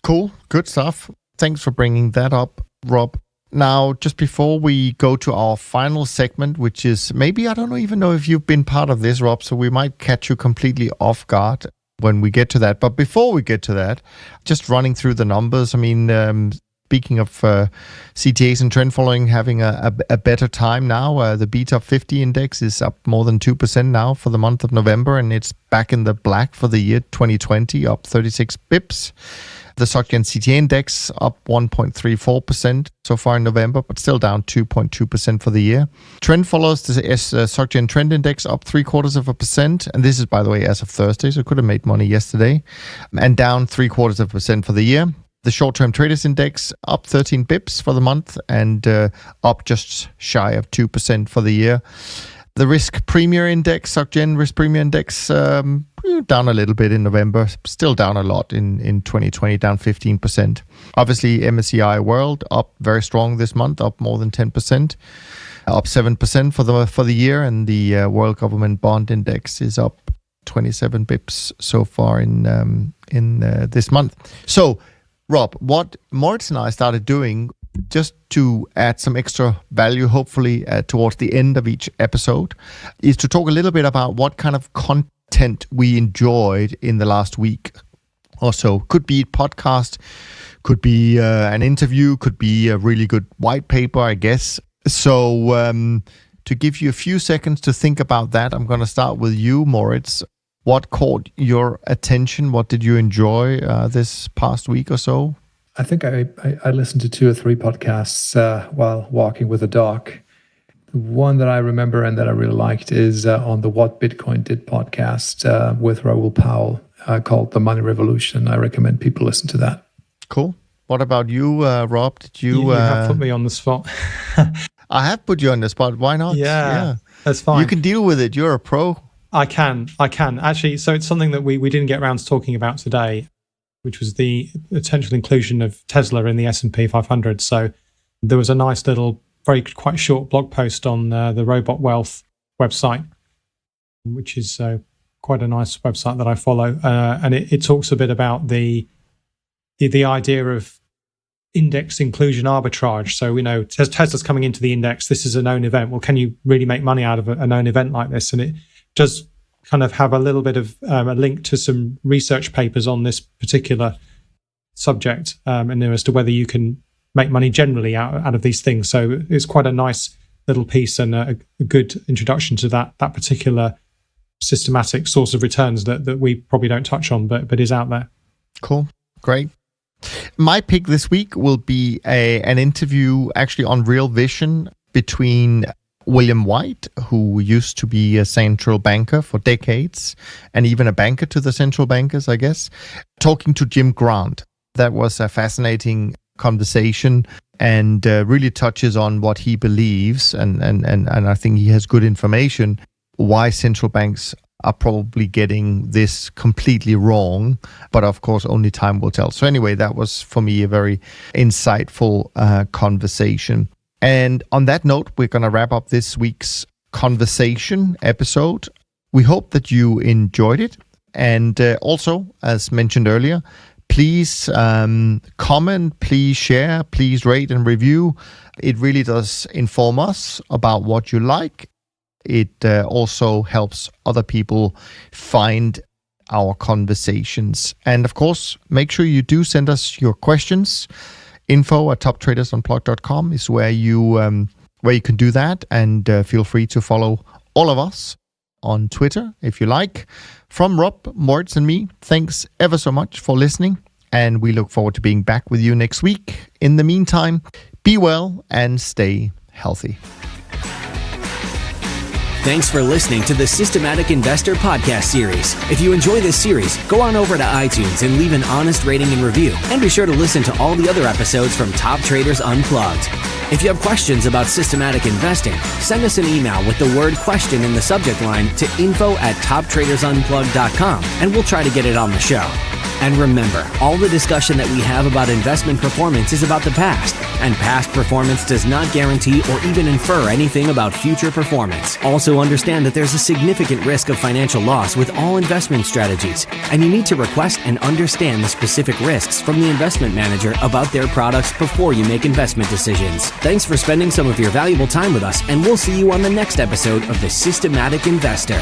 Cool. Good stuff. Thanks for bringing that up, Rob. Now, just before we go to our final segment, which is maybe, I don't even know if you've been part of this, Rob, so we might catch you completely off guard when we get to that. But before we get to that, just running through the numbers, I mean, speaking of CTAs and trend following having a better time now, the beta 50 index is up more than 2% now for the month of November, and it's back in the black for the year 2020, up 36 bips. The SocGen CTA index up 1.34% so far in November, but still down 2.2% for the year. Trend follows the SocGen trend index up 0.75%, and this is, by the way, as of Thursday, so could have made money yesterday, and down 0.75% for the year. The short-term traders index up 13 bips for the month and up just shy of 2% for the year. The risk premium index, SocGen risk premium index, down a little bit in November, still down a lot in 2020, down 15%. Obviously, MSCI World up very strong this month, up more than 10%, up 7% for the year, and the World Government Bond Index is up 27 bips so far in this month. So, Rob, what Moritz and I started doing, just to add some extra value, hopefully towards the end of each episode, is to talk a little bit about what kind of content we enjoyed in the last week or so. Could be a podcast, could be an interview, could be a really good white paper, I guess. So to give you a few seconds to think about that, I'm going to start with you, Moritz. what caught your attention? What did you enjoy this past week or so? I think I listened to 2 or 3 podcasts while walking with a dog. The one that I remember and that I really liked is on the What Bitcoin Did podcast with Rauol Pal called The Money Revolution. I recommend people listen to that. Cool. What about you, Rob? Did You have put me on the spot. I have put you on the spot. Why not? Yeah, that's fine. You can deal with it. You're a pro. I can. Actually, so it's something that we didn't get around to talking about today, which was the potential inclusion of Tesla in the S&P 500. So there was a nice little, quite short blog post on the Robot Wealth website, which is quite a nice website that I follow. And it talks a bit about the idea of index inclusion arbitrage. So we know Tesla's coming into the index. This is a known event. Well, can you really make money out of a known event like this? And it does kind of have a little bit of a link to some research papers on this particular subject, and as to whether you can make money generally out of these things. So it's quite a nice little piece and a good introduction to that particular systematic source of returns that we probably don't touch on, but is out there. Cool. Great. My pick this week will be an interview actually on Real Vision between William White, who used to be a central banker for decades, and even a banker to the central bankers, I guess, talking to Jim Grant. That was a fascinating conversation and really touches on what he believes, and I think he has good information why central banks are probably getting this completely wrong, but of course only time will tell. So anyway, that was for me a very insightful conversation. And on that note, we're going to wrap up this week's conversation episode. We hope that you enjoyed it. And also, as mentioned earlier, please comment, please share, please rate and review. It really does inform us about what you like. It also helps other people find our conversations. And of course, make sure you do send us your questions. info@toptradersunplugged.com is where you can do that. And feel free to follow all of us on Twitter if you like. From Rob, Moritz, and me, thanks ever so much for listening. And we look forward to being back with you next week. In the meantime, be well and stay healthy. Thanks for listening to the Systematic Investor podcast series. If you enjoy this series, go on over to iTunes and leave an honest rating and review. And be sure to listen to all the other episodes from Top Traders Unplugged. If you have questions about systematic investing, send us an email with the word question in the subject line to info@toptradersunplugged.com, and we'll try to get it on the show. And remember, all the discussion that we have about investment performance is about the past, and past performance does not guarantee or even infer anything about future performance. Also understand that there's a significant risk of financial loss with all investment strategies, and you need to request and understand the specific risks from the investment manager about their products before you make investment decisions. Thanks for spending some of your valuable time with us, and we'll see you on the next episode of The Systematic Investor.